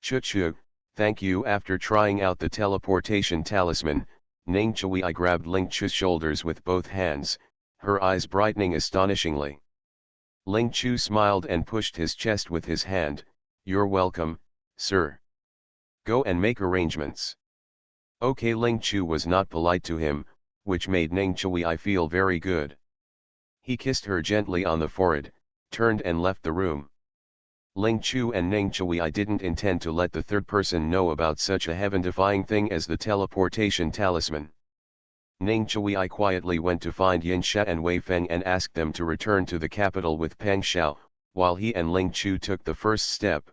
S1: Chuchu, thank you. After trying out the teleportation talisman, Ning Chui grabbed Ling Chu's shoulders with both hands, her eyes brightening astonishingly. Ling Chu smiled and pushed his chest with his hand. You're welcome, sir. Go and make arrangements. Okay, Ling Chu was not polite to him, which made Ning Chui feel very good. He kissed her gently on the forehead, turned and left the room. Ling Chu and Ning Chui didn't intend to let the third person know about such a heaven-defying thing as the teleportation talisman. Ning Chui quietly went to find Yin Sha and Wei Feng and asked them to return to the capital with Peng Xiao, while he and Ling Chu took the first step.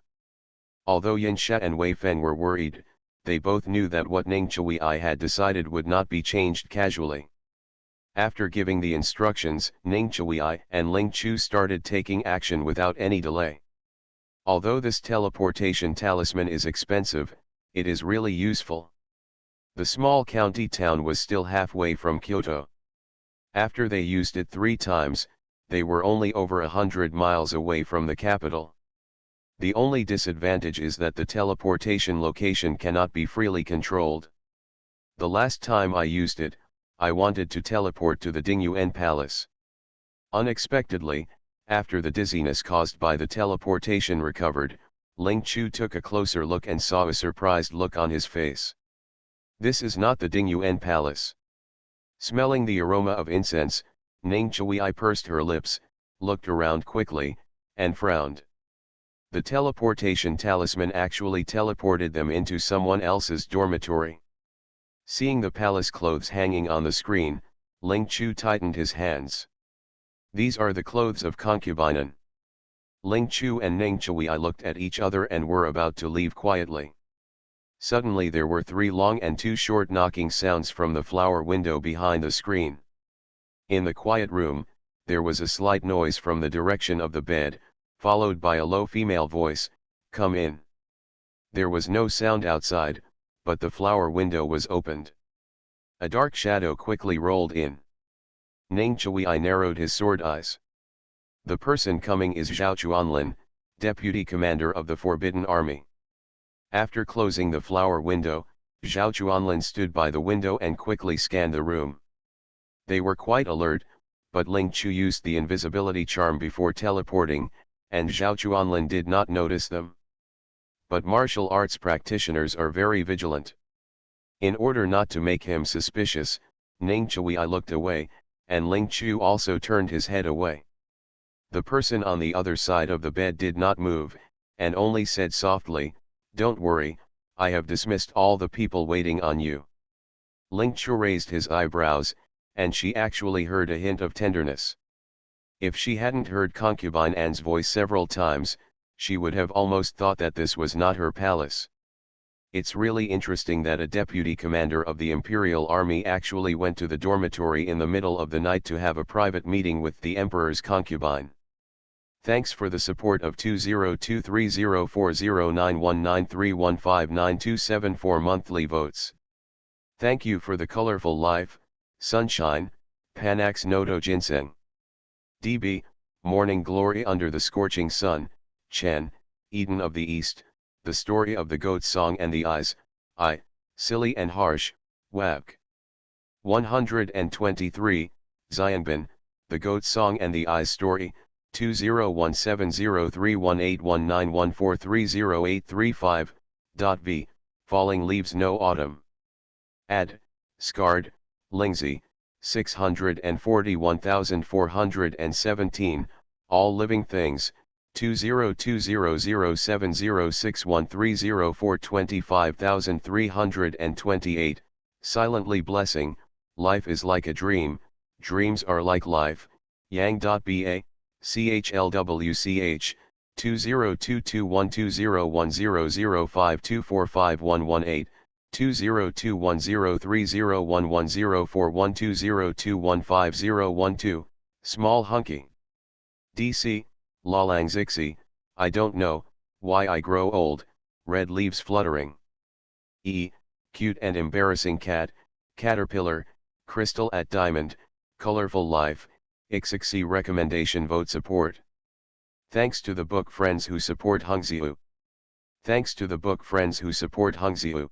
S1: Although Yin Sha and Wei Feng were worried, they both knew that what Ning Chui had decided would not be changed casually. After giving the instructions, Ning Chui and Ling Chu started taking action without any delay. Although this teleportation talisman is expensive, it is really useful. The small county town was still halfway from Kyoto. After they used it 3 times, they were only over 100 miles away from the capital. The only disadvantage is that the teleportation location cannot be freely controlled. The last time I used it, I wanted to teleport to the Dingyuan Palace. Unexpectedly, after the dizziness caused by the teleportation recovered, Ling Chu took a closer look and saw a surprised look on his face. This is not the Dingyuan Palace. Smelling the aroma of incense, Ning Chui pursed her lips, looked around quickly, and frowned. The teleportation talisman actually teleported them into someone else's dormitory. Seeing the palace clothes hanging on the screen, Ling Chu tightened his hands. These are the clothes of concubine. Ling Chu and Ning Chui looked at each other and were about to leave quietly. Suddenly there were 3 long and 2 short knocking sounds from the flower window behind the screen. In the quiet room, there was a slight noise from the direction of the bed, followed by a low female voice, "Come in." There was no sound outside, but the flower window was opened. A dark shadow quickly rolled in. Ning Chui narrowed his sword eyes. The person coming is Zhao Chuanlin, deputy commander of the Forbidden Army. After closing the flower window, Zhao Chuanlin stood by the window and quickly scanned the room. They were quite alert, but Ling Chu used the invisibility charm before teleporting, and Zhao Chuanlin did not notice them. But martial arts practitioners are very vigilant. In order not to make him suspicious, Ning Chui looked away, and Ling Chu also turned his head away. The person on the other side of the bed did not move, and only said softly, "Don't worry, I have dismissed all the people waiting on you." Ling Chu raised his eyebrows, and she actually heard a hint of tenderness. If she hadn't heard concubine Anne's voice several times, she would have almost thought that this was not her palace. It's really interesting that a deputy commander of the Imperial Army actually went to the dormitory in the middle of the night to have a private meeting with the Emperor's concubine. Thanks for the support of 20230409193159274 monthly votes. Thank you for the colorful life, sunshine, Panax Noto Ginseng. DB, Morning Glory under the scorching sun, Chen, Eden of the East, the story of the goat song and the eyes, silly and harsh, Wabk. 123, Xianbin, the goat song and the eyes story, 20170318191430835. Falling Leaves No Autumn. Ad, Scarred, Lingzi, 641,417, All Living Things, 20200706130425328, Silently Blessing, Life is Like a Dream, Dreams Are Like Life, Yang.ba, CHLWCH, 202212010052452118, 20210301104120215012, Small Hunky. DC, Lalang Zixi, I don't know, why I grow old, red leaves fluttering. Cute and embarrassing cat, caterpillar, crystal at diamond, colorful life, Ixixi recommendation vote support. Thanks to the book friends who support Hungziu. Thanks to the book friends who support Hungziu.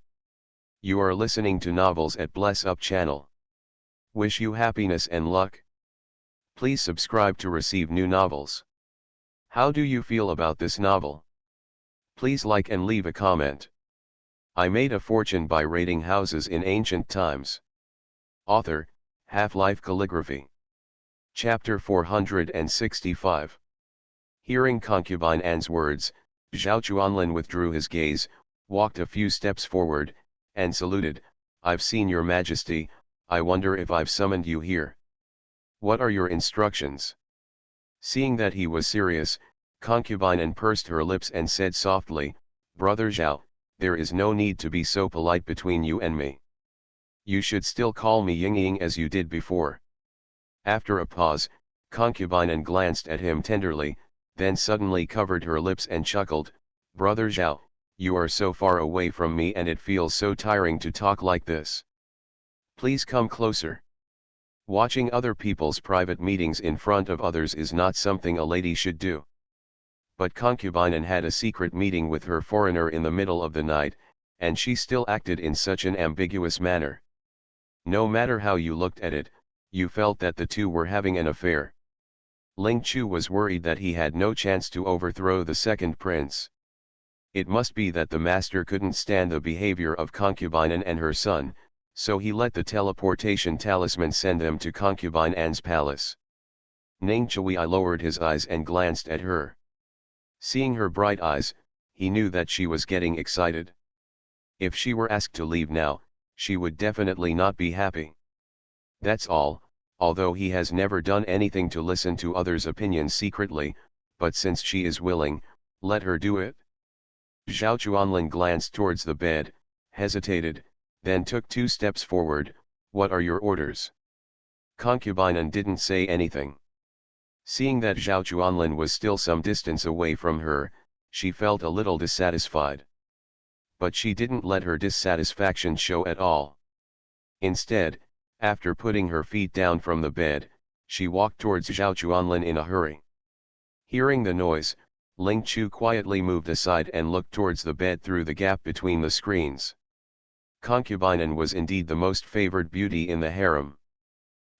S1: You are listening to Novels at Bless Up channel. Wish you happiness and luck. Please subscribe to receive new novels. How do you feel about this novel? Please like and leave a comment. I made a fortune by raiding houses in ancient times. Author, Half-Life Calligraphy. Chapter 465. Hearing concubine Anne's words, Zhao Chuanlin withdrew his gaze, walked a few steps forward, and saluted. "I've seen your majesty, I wonder if I've summoned you here. What are your instructions?" Seeing that he was serious, concubine Anne pursed her lips and said softly, "Brother Zhao, there is no need to be so polite between you and me. You should still call me Ying Ying as you did before." After a pause, concubine Anne glanced at him tenderly, then suddenly covered her lips and chuckled, "Brother Zhao, you are so far away from me and it feels so tiring to talk like this. Please come closer." Watching other people's private meetings in front of others is not something a lady should do. But concubine Anne had a secret meeting with her foreigner in the middle of the night, and she still acted in such an ambiguous manner. No matter how you looked at it, you felt that the two were having an affair. Ling Chu was worried that he had no chance to overthrow the second prince. It must be that the master couldn't stand the behavior of concubine Anne and her son, so he let the teleportation talisman send them to concubine Anne's palace. Ning Chui lowered his eyes and glanced at her. Seeing her bright eyes, he knew that she was getting excited. If she were asked to leave now, she would definitely not be happy. That's all, although he has never done anything to listen to others' opinions secretly, but since she is willing, let her do it. Zhao Chuanlin glanced towards the bed, hesitated, then took 2 steps forward. "What are your orders?" Concubine Anne didn't say anything. Seeing that Zhao Chuanlin was still some distance away from her, she felt a little dissatisfied. But she didn't let her dissatisfaction show at all. Instead, after putting her feet down from the bed, she walked towards Zhao Chuanlin in a hurry. Hearing the noise, Ling Chu quietly moved aside and looked towards the bed through the gap between the screens. Concubine Anne was indeed the most favored beauty in the harem.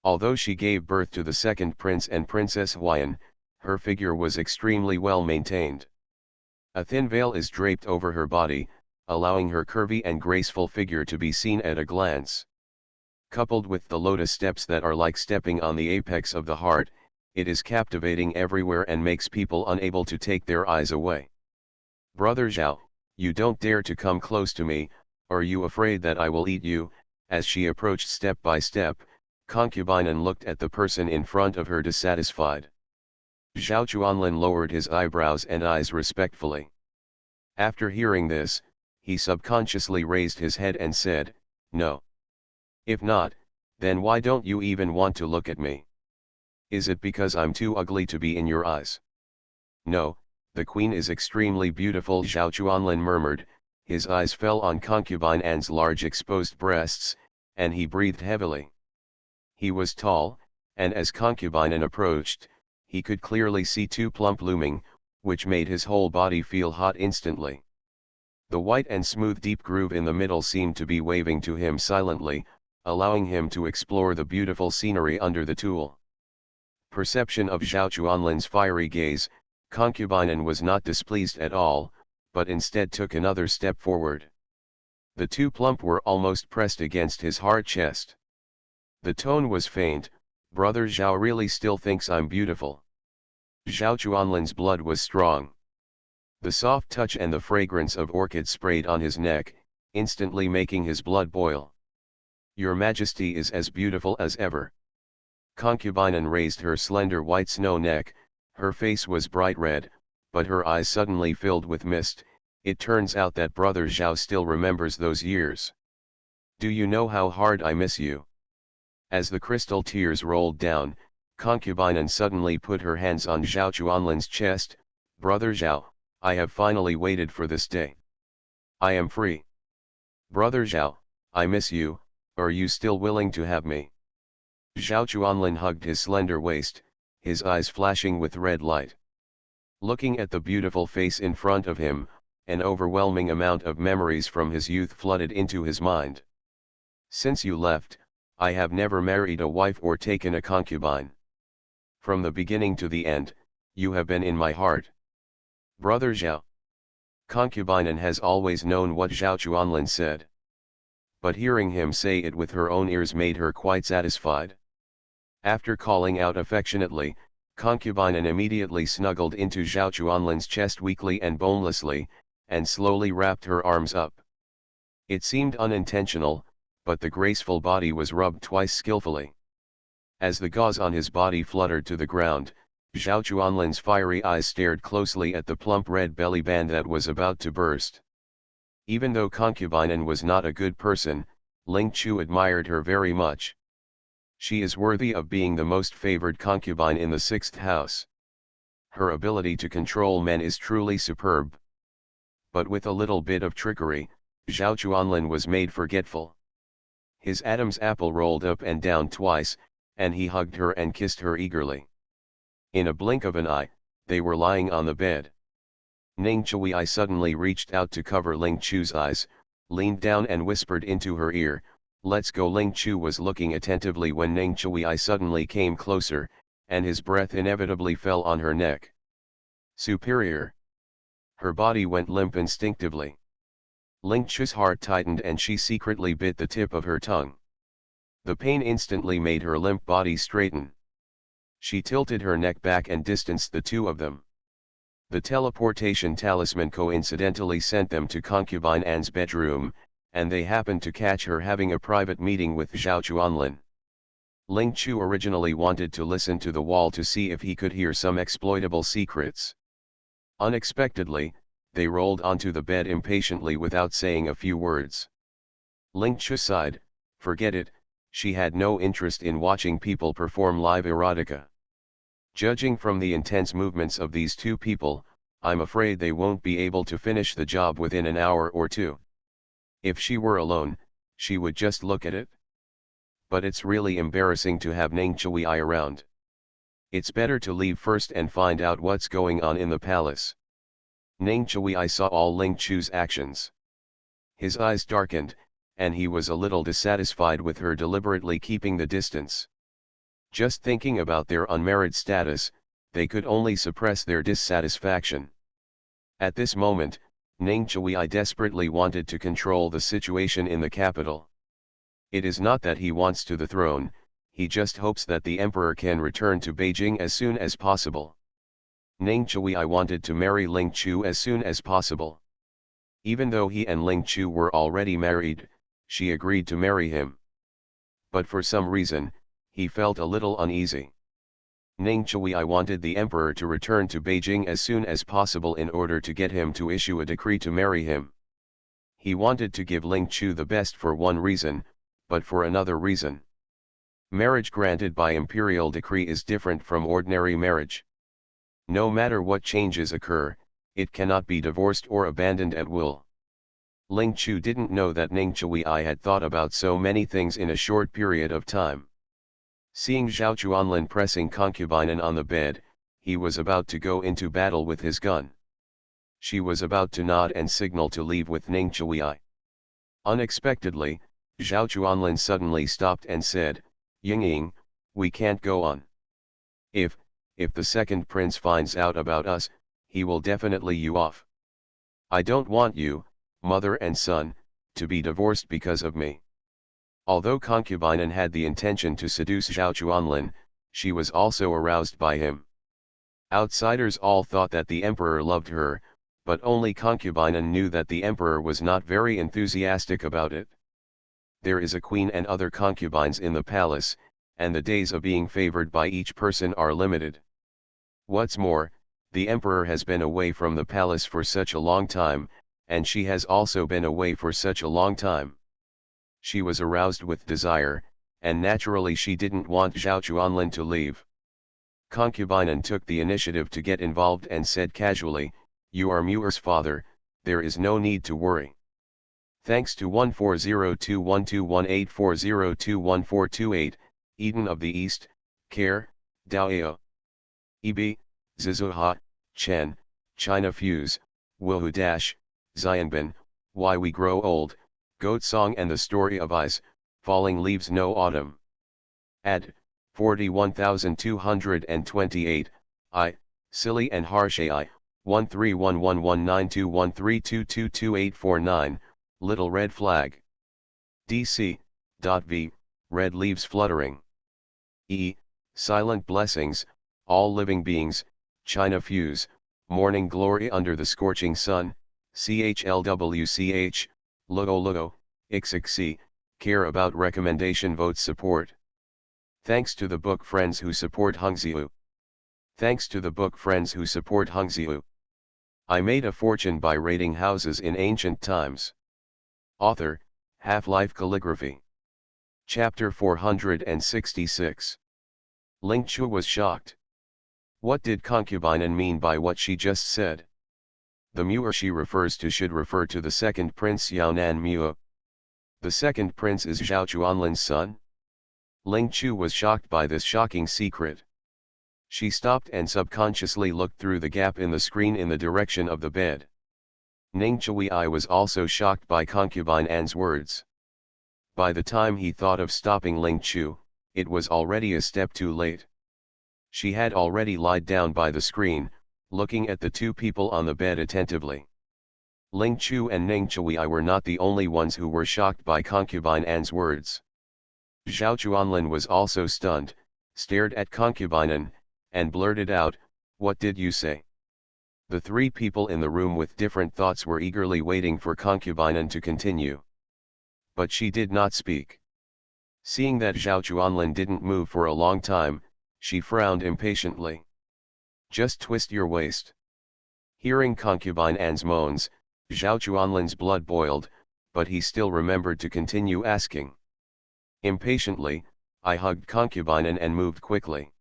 S1: Although she gave birth to the second prince and Princess Huayan, her figure was extremely well maintained. A thin veil is draped over her body, allowing her curvy and graceful figure to be seen at a glance. Coupled with the lotus steps that are like stepping on the apex of the heart, it is captivating everywhere and makes people unable to take their eyes away. "Brother Zhao, you don't dare to come close to me, are you afraid that I will eat you?" As she approached step by step, concubine Anne looked at the person in front of her dissatisfied. Zhao Chuanlin lowered his eyebrows and eyes respectfully. After hearing this, he subconsciously raised his head and said, "No. If not, then why don't you even want to look at me? Is it because I'm too ugly to be in your eyes?" "No, the queen is extremely beautiful," Zhao Chuanlin murmured. His eyes fell on concubine Anne's large exposed breasts, and he breathed heavily. He was tall, and as concubine Anne approached, he could clearly see 2 plump looming, which made his whole body feel hot instantly. The white and smooth deep groove in the middle seemed to be waving to him silently, allowing him to explore the beautiful scenery under the tulle. Perception of Zhao Chuanlin's fiery gaze, concubine Anne was not displeased at all, but instead took another step forward. The 2 plump were almost pressed against his hard chest. The tone was faint. "Brother Zhao really still thinks I'm beautiful?" Zhao Chuanlin's blood was strong. The soft touch and the fragrance of orchid sprayed on his neck, instantly making his blood boil. "Your Majesty is as beautiful as ever." Concubine Anne raised her slender white snow neck, her face was bright red, but her eyes suddenly filled with mist. It turns out that Brother Zhao still remembers those years. "Do you know how hard I miss you?" As the crystal tears rolled down, concubine Anne suddenly put her hands on Zhao Chuanlin's chest. "Brother Zhao, I have finally waited for this day. I am free. Brother Zhao, I miss you, are you still willing to have me?" Zhao Chuanlin hugged his slender waist, his eyes flashing with red light. Looking at the beautiful face in front of him, an overwhelming amount of memories from his youth flooded into his mind. Since you left, I have never married a wife or taken a concubine. From the beginning to the end, you have been in my heart. Brother Zhao. Concubine has always known what Zhao Chuanlin said. But hearing him say it with her own ears made her quite satisfied. After calling out affectionately, Concubine immediately snuggled into Zhao Chuanlin's chest weakly and bonelessly, and slowly wrapped her arms up. It seemed unintentional, but the graceful body was rubbed twice skillfully. As the gauze on his body fluttered to the ground, Zhao Chuanlin's fiery eyes stared closely at the plump red belly band that was about to burst. Even though Concubine was not a good person, Ling Chu admired her very much. She is worthy of being the most favored concubine in the sixth house. Her ability to control men is truly superb. But with a little bit of trickery, Zhao Chuanlin was made forgetful. His Adam's apple rolled up and down twice, and he hugged her and kissed her eagerly. In a blink of an eye, they were lying on the bed. Ning Chui suddenly reached out to cover Ling Chu's eyes, leaned down and whispered into her ear, "Let's go." Ling Chu was looking attentively when Ning Chui suddenly came closer, and his breath inevitably fell on her neck. Superior. Her body went limp instinctively. Ling Chu's heart tightened and she secretly bit the tip of her tongue. The pain instantly made her limp body straighten. She tilted her neck back and distanced the two of them. The teleportation talisman coincidentally sent them to Concubine Anne's bedroom, and they happened to catch her having a private meeting with Zhao Chuanlin. Ling Chu originally wanted to listen to the wall to see if he could hear some exploitable secrets. Unexpectedly, they rolled onto the bed impatiently without saying a few words. Ling Chu sighed, forget it, she had no interest in watching people perform live erotica. Judging from the intense movements of these two people, I'm afraid they won't be able to finish the job within an hour or two. If she were alone, she would just look at it. But it's really embarrassing to have Ning Chui around. It's better to leave first and find out what's going on in the palace. Ning Chui saw all Ling Chu's actions. His eyes darkened, and he was a little dissatisfied with her deliberately keeping the distance. Just thinking about their unmarried status, they could only suppress their dissatisfaction. At this moment, Ning Chui desperately wanted to control the situation in the capital. It is not that he wants to the throne, he just hopes that the emperor can return to Beijing as soon as possible. Ning Chui wanted to marry Ling Chu as soon as possible. Even though he and Ling Chu were already married, she agreed to marry him. But for some reason, he felt a little uneasy. Ning Chui wanted the emperor to return to Beijing as soon as possible in order to get him to issue a decree to marry him. He wanted to give Ling Chu the best for one reason, but for another reason. Marriage granted by imperial decree is different from ordinary marriage. No matter what changes occur, it cannot be divorced or abandoned at will. Ling Chu didn't know that Ning Chui had thought about so many things in a short period of time. Seeing Zhao Chuanlin pressing Concubine on the bed, he was about to go into battle with his gun. She was about to nod and signal to leave with Ning Chui. Unexpectedly, Zhao Chuanlin suddenly stopped and said, "Yingying, we can't go on. If the second prince finds out about us, he will definitely you off. I don't want you, mother and son, to be divorced because of me." Although Concubine had the intention to seduce Zhao Chuanlin, she was also aroused by him. Outsiders all thought that the emperor loved her, but only Concubine knew that the emperor was not very enthusiastic about it. There is a queen and other concubines in the palace, and the days of being favored by each person are limited. What's more, the emperor has been away from the palace for such a long time, and she has also been away for such a long time. She was aroused with desire, and naturally she didn't want Zhao Chuanlin to leave. Concubine took the initiative to get involved and said casually, "You are Muir's father, there is no need to worry." Thanks to 1402121840214228, Eden of the East, Care, Daoyo. EB, Zizuha, Chen, China Fuse, Wuhu Dash, Xianbin, Why We Grow Old, Goat Song and the Story of Eyes, Falling Leaves No Autumn. Ad. 41228, I, Silly and Harsh AI, 1311192132222849, Little Red Flag. DC.V, Red Leaves Fluttering. E, Silent Blessings, All Living Beings, China Fuse, Morning Glory Under the Scorching Sun, CHLWCH, Logo, XXC, Care About Recommendation Votes Support. Thanks to the book friends who support Hungziu. Thanks to the book friends who support Hungziu. I made a fortune by raiding houses in ancient times. Author, Half-Life Calligraphy. Chapter 466. Ling Chu was shocked. What did concubine mean by what she just said? The Mu'er she refers to should refer to the second prince Yaonan Mu'er. The second prince is Zhao Chuanlin's son? Ling Chu was shocked by this shocking secret. She stopped and subconsciously looked through the gap in the screen in the direction of the bed. Ning Chui was also shocked by concubine An's words. By the time he thought of stopping Ling Chu, it was already a step too late. She had already lied down by the screen, looking at the two people on the bed attentively. Ling Chu and Ning Chui were not the only ones who were shocked by concubine An's words. Zhao Chuanlin was also stunned, stared at concubine An, and blurted out, "What did you say?" The three people in the room with different thoughts were eagerly waiting for concubine An to continue. But she did not speak. Seeing that Zhao Chuanlin didn't move for a long time, she frowned impatiently. "Just twist your waist." Hearing concubine An's moans, Zhao Chuanlin's blood boiled, but he still remembered to continue asking. Impatiently, I hugged concubine An and moved quickly.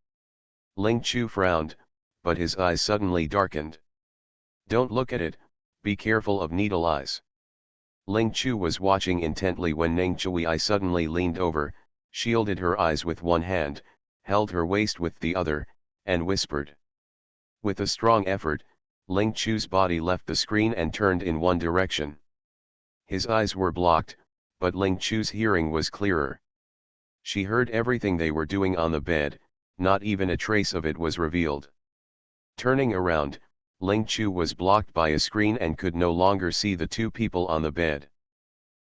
S1: Ling Chu frowned, but his eyes suddenly darkened. "Don't look at it, be careful of needle eyes." Ling Chu was watching intently when Ning Chui suddenly leaned over, shielded her eyes with one hand, held her waist with the other, and whispered. With a strong effort, Ling Chu's body left the screen and turned in one direction. His eyes were blocked, but Ling Chu's hearing was clearer. She heard everything they were doing on the bed, not even a trace of it was revealed. Turning around, Ling Chu was blocked by a screen and could no longer see the two people on the bed.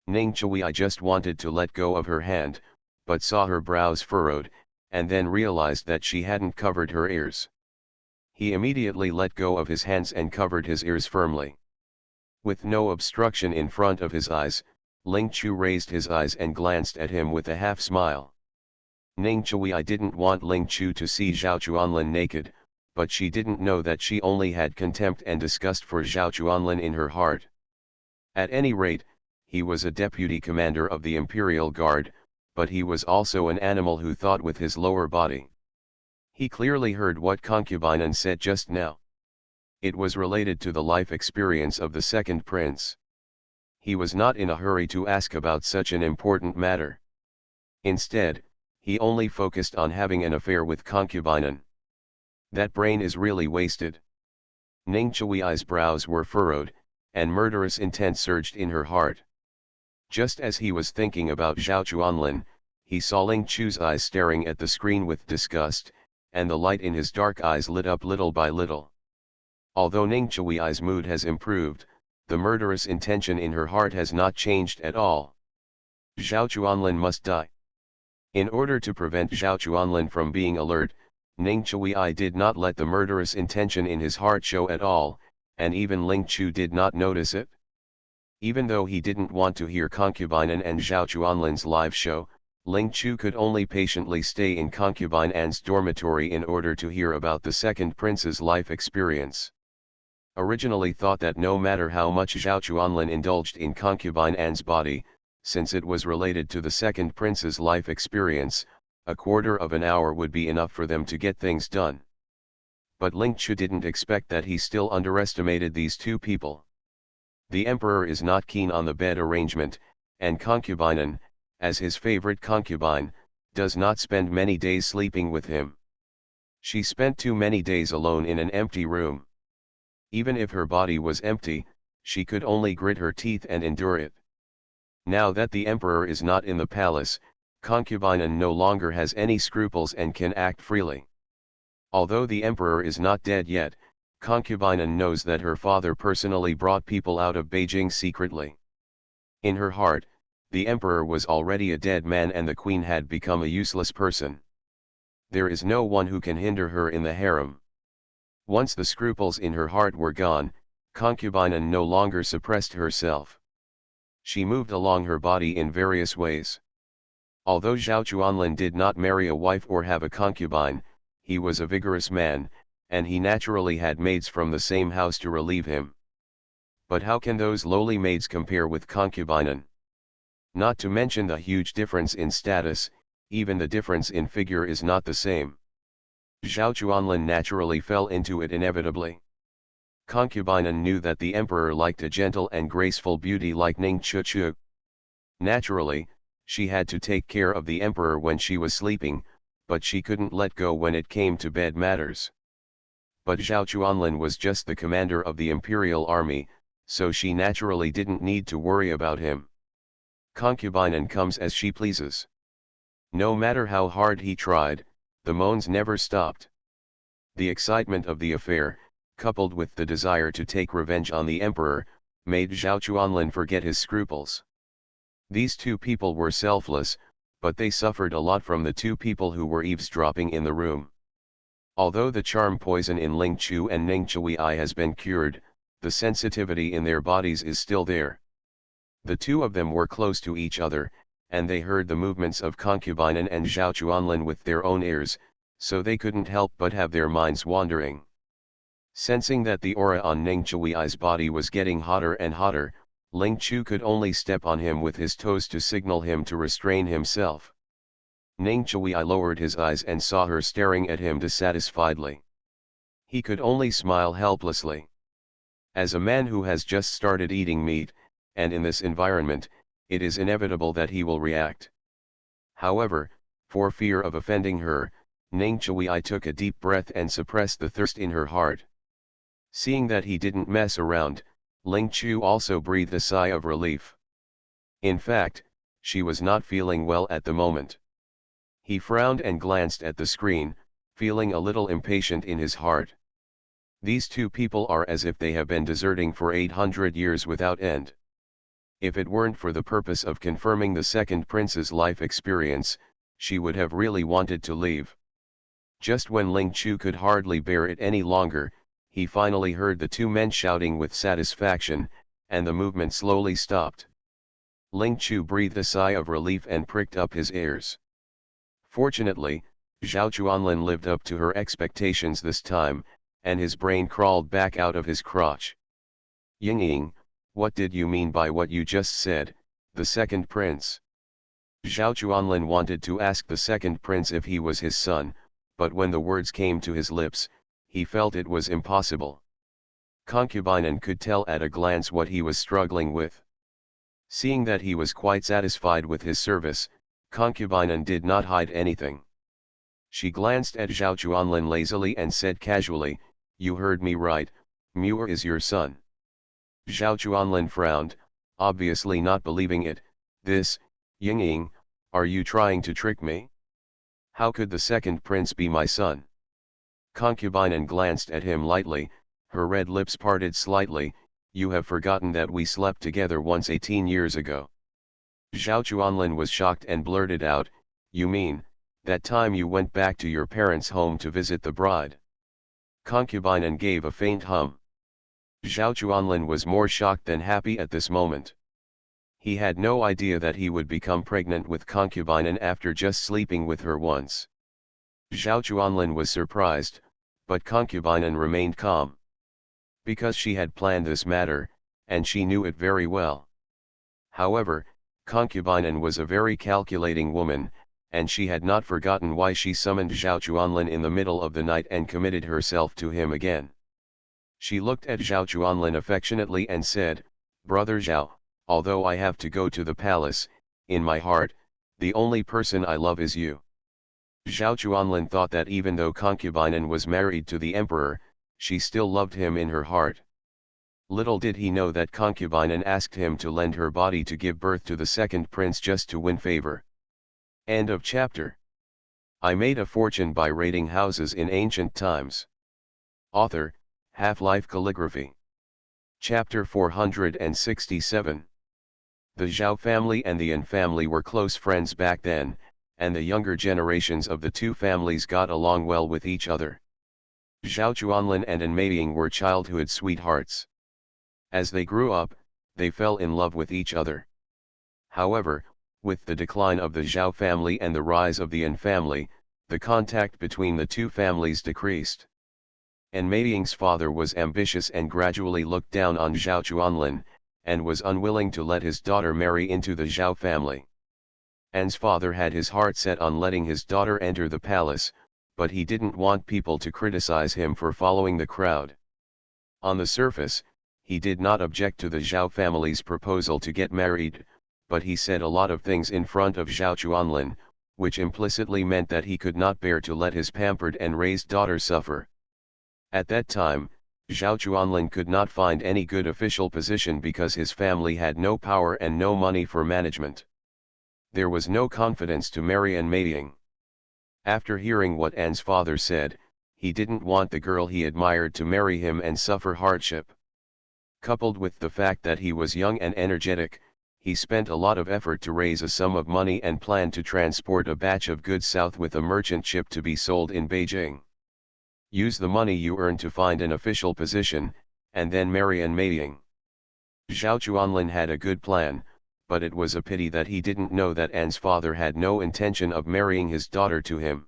S1: Ning Chui just wanted to let go of her hand, but saw her brows furrowed, and then realized that she hadn't covered her ears. He immediately let go of his hands and covered his ears firmly. With no obstruction in front of his eyes, Ling Chu raised his eyes and glanced at him with a half-smile. Ning Chui didn't want Ling Chu to see Zhao Chuanlin naked, but she didn't know that she only had contempt and disgust for Zhao Chuanlin in her heart. At any rate, he was a deputy commander of the Imperial Guard, but he was also an animal who thought with his lower body. He clearly heard what concubine An said just now. It was related to the life experience of the second prince. He was not in a hurry to ask about such an important matter. Instead, he only focused on having an affair with concubine An. That brain is really wasted. Ning Chui's brows were furrowed, and murderous intent surged in her heart. Just as he was thinking about Zhao Chuanlin, he saw Ling Chu's eyes staring at the screen with disgust, and the light in his dark eyes lit up little by little. Although Ning Chui's mood has improved, the murderous intention in her heart has not changed at all. Zhao Chuanlin must die. In order to prevent Zhao Chuanlin from being alert, Ning Chui did not let the murderous intention in his heart show at all, and even Ling Chu did not notice it. Even though he didn't want to hear concubine An and Zhao Chuanlin's live show, Ling Chu could only patiently stay in concubine An's dormitory in order to hear about the second prince's life experience. Originally thought that no matter how much Zhao Chuanlin indulged in concubine An's body, since it was related to the second prince's life experience, a quarter of an hour would be enough for them to get things done. But Ling Chu didn't expect that he still underestimated these two people. The emperor is not keen on the bed arrangement, and concubine An, as his favorite concubine, does not spend many days sleeping with him. She spent too many days alone in an empty room. Even if her body was empty, she could only grit her teeth and endure it. Now that the emperor is not in the palace, concubine no longer has any scruples and can act freely. Although the emperor is not dead yet, concubine knows that her father personally brought people out of Beijing secretly. In her heart, the emperor was already a dead man and the queen had become a useless person. There is no one who can hinder her in the harem. Once the scruples in her heart were gone, concubine no longer suppressed herself. She moved along her body in various ways. Although Zhao Chuanlin did not marry a wife or have a concubine, he was a vigorous man, and he naturally had maids from the same house to relieve him. But how can those lowly maids compare with concubine? Not to mention the huge difference in status, even the difference in figure is not the same. Zhao Chuanlin naturally fell into it inevitably. Concubine knew that the emperor liked a gentle and graceful beauty like Ning Chuchu. Naturally, she had to take care of the emperor when she was sleeping, but she couldn't let go when it came to bed matters. But Zhao Chuanlin was just the commander of the imperial army, so she naturally didn't need to worry about him. Concubine comes as she pleases. No matter how hard he tried, the moans never stopped. The excitement of the affair, coupled with the desire to take revenge on the emperor, made Zhao Chuanlin forget his scruples. These two people were selfless, but they suffered a lot from the two people who were eavesdropping in the room. Although the charm poison in Ling Chu and Ning Chui has been cured, the sensitivity in their bodies is still there. The two of them were close to each other, and they heard the movements of concubine and Zhao Chuanlin with their own ears, so they couldn't help but have their minds wandering. Sensing that the aura on Ning Chui's body was getting hotter and hotter, Ling Chu could only step on him with his toes to signal him to restrain himself. Ning Chui lowered his eyes and saw her staring at him dissatisfiedly. He could only smile helplessly. As a man who has just started eating meat, and in this environment, it is inevitable that he will react. However, for fear of offending her, Ning Chui took a deep breath and suppressed the thirst in her heart. Seeing that he didn't mess around, Ling Chu also breathed a sigh of relief. In fact, she was not feeling well at the moment. He frowned and glanced at the screen, feeling a little impatient in his heart. These two people are as if they have been deserting for 800 years without end. If it weren't for the purpose of confirming the second prince's life experience, she would have really wanted to leave. Just when Ling Chu could hardly bear it any longer, he finally heard the two men shouting with satisfaction, and the movement slowly stopped. Ling Chu breathed a sigh of relief and pricked up his ears. Fortunately, Zhao Chuanlin lived up to her expectations this time, and his brain crawled back out of his crotch. Ying, what did you mean by what you just said, the second prince? Zhao Chuanlin wanted to ask the second prince if he was his son, but when the words came to his lips, he felt it was impossible. Concubine could tell at a glance what he was struggling with. Seeing that he was quite satisfied with his service, concubine did not hide anything. She glanced at Zhao Chuanlin lazily and said casually, "You heard me right, Muir is your son." Zhao Chuanlin frowned, obviously not believing it. "This, Ying, are you trying to trick me? How could the second prince be my son?" Concubine glanced at him lightly, her red lips parted slightly. "You have forgotten that we slept together once 18 years ago." Zhao Chuanlin was shocked and blurted out, "You mean, that time you went back to your parents' home to visit the bride?" Concubine gave a faint hum. Zhao Chuanlin was more shocked than happy at this moment. He had no idea that he would become pregnant with concubine after just sleeping with her once. Zhao Chuanlin was surprised, but concubine remained calm. Because she had planned this matter, and she knew it very well. However, concubine was a very calculating woman, and she had not forgotten why she summoned Zhao Chuanlin in the middle of the night and committed herself to him again. She looked at Zhao Chuanlin affectionately and said, "Brother Zhao, although I have to go to the palace, in my heart, the only person I love is you." Zhao Chuanlin thought that even though concubine was married to the emperor, she still loved him in her heart. Little did he know that concubine asked him to lend her body to give birth to the second prince just to win favor. End of chapter. I made a fortune by raiding houses in ancient times. Author, Half-Life Calligraphy. Chapter 467. The Zhao family and the An family were close friends back then, and the younger generations of the two families got along well with each other. Zhao Chuanlin and An Meiying were childhood sweethearts. As they grew up, they fell in love with each other. However, with the decline of the Zhao family and the rise of the An family, the contact between the two families decreased. An Meiying's father was ambitious and gradually looked down on Zhao Chuanlin, and was unwilling to let his daughter marry into the Zhao family. An's father had his heart set on letting his daughter enter the palace, but he didn't want people to criticize him for following the crowd. On the surface, he did not object to the Zhao family's proposal to get married, but he said a lot of things in front of Zhao Chuanlin, which implicitly meant that he could not bear to let his pampered and raised daughter suffer. At that time, Zhao Chuanlin could not find any good official position because his family had no power and no money for management. There was no confidence to marry An Meiying. After hearing what An's father said, he didn't want the girl he admired to marry him and suffer hardship. Coupled with the fact that he was young and energetic, he spent a lot of effort to raise a sum of money and planned to transport a batch of goods south with a merchant ship to be sold in Beijing. Use the money you earn to find an official position, and then marry An Meiying. Zhao Chuanlin had a good plan, but it was a pity that he didn't know that An's father had no intention of marrying his daughter to him.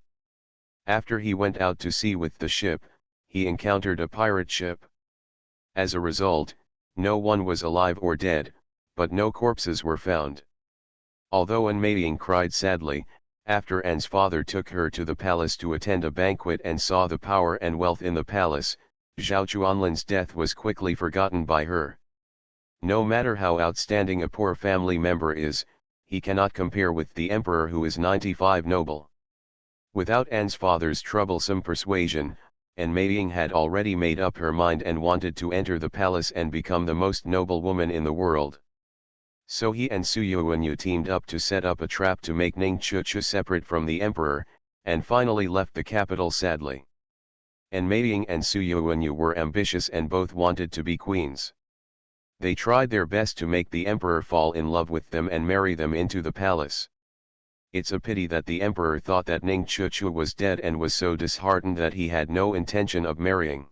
S1: After he went out to sea with the ship, he encountered a pirate ship. As a result, no one was alive or dead, but no corpses were found. Although An Meiying cried sadly, after An's father took her to the palace to attend a banquet and saw the power and wealth in the palace, Zhao Chuanlin's death was quickly forgotten by her. No matter how outstanding a poor family member is, he cannot compare with the emperor who is 95 noble. Without An's father's troublesome persuasion, An Meiying had already made up her mind and wanted to enter the palace and become the most noble woman in the world. So he and Su Yuanyu teamed up to set up a trap to make Ning Chuchu separate from the emperor, and finally left the capital sadly. An Meiying and Su Yuanyu were ambitious and both wanted to be queens. They tried their best to make the emperor fall in love with them and marry them into the palace. It's a pity that the emperor thought that Ning Chuchu was dead and was so disheartened that he had no intention of marrying.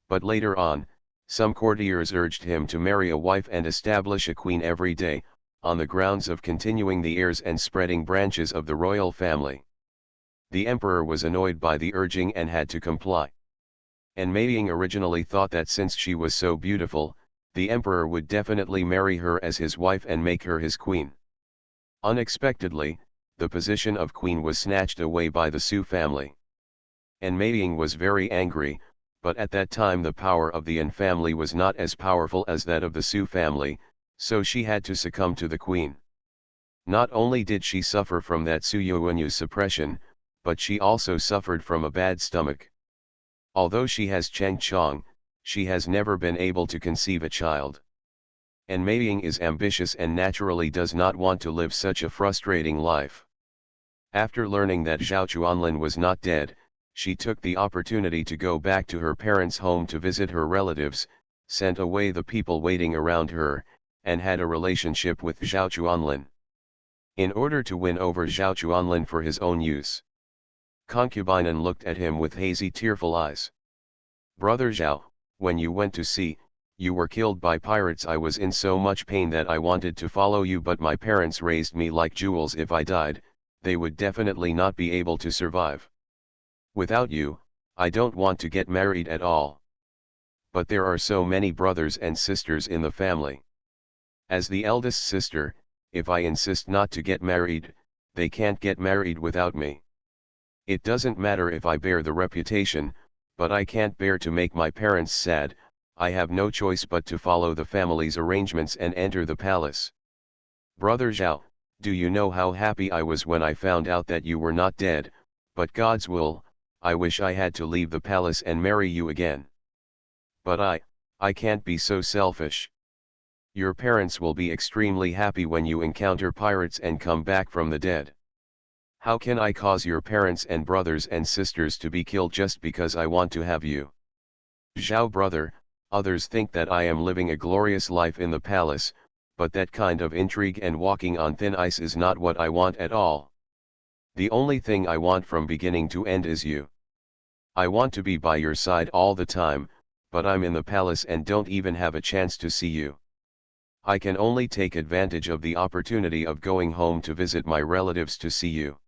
S1: But later on, some courtiers urged him to marry a wife and establish a queen every day, on the grounds of continuing the heirs and spreading branches of the royal family. The emperor was annoyed by the urging and had to comply. An Meiying originally thought that since she was so beautiful, the emperor would definitely marry her as his wife and make her his queen. Unexpectedly, the position of queen was snatched away by the Su family. An Meiying was very angry, but at that time the power of the An family was not as powerful as that of the Su family, so she had to succumb to the queen. Not only did she suffer from that Su Yuanyu's suppression, but she also suffered from a bad stomach. Although she has Cheng Chong, she has never been able to conceive a child. An Meiying is ambitious and naturally does not want to live such a frustrating life. After learning that Zhao Chuanlin was not dead, she took the opportunity to go back to her parents' home to visit her relatives, sent away the people waiting around her, and had a relationship with Zhao Chuanlin. In order to win over Zhao Chuanlin for his own use. Concubine looked at him with hazy tearful eyes. Brother Zhao, when you went to sea, you were killed by pirates. I was in so much pain that I wanted to follow you, but my parents raised me like jewels. If I died, they would definitely not be able to survive. Without you, I don't want to get married at all. But there are so many brothers and sisters in the family. As the eldest sister, if I insist not to get married, they can't get married without me. It doesn't matter if I bear the reputation, but I can't bear to make my parents sad. I have no choice but to follow the family's arrangements and enter the palace. Brother Zhao, do you know how happy I was when I found out that you were not dead, but God's will, I wish I had to leave the palace and marry you again. But I can't be so selfish. Your parents will be extremely happy when you encounter pirates and come back from the dead. How can I cause your parents and brothers and sisters to be killed just because I want to have you? Zhao brother, others think that I am living a glorious life in the palace, but that kind of intrigue and walking on thin ice is not what I want at all. The only thing I want from beginning to end is you. I want to be by your side all the time, but I'm in the palace and don't even have a chance to see you. I can only take advantage of the opportunity of going home to visit my relatives to see you.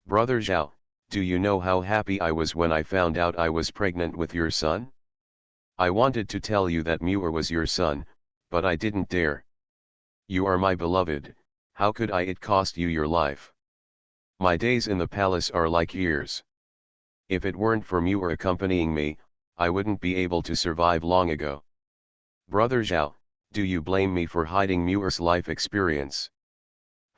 S1: Brother Zhao, do you know how happy I was when I found out I was pregnant with your son? I wanted to tell you that Muir was your son, but I didn't dare. You are my beloved, how could it cost you your life? My days in the palace are like years. If it weren't for Muir accompanying me, I wouldn't be able to survive long ago. Brother Zhao, do you blame me for hiding Muir's life experience?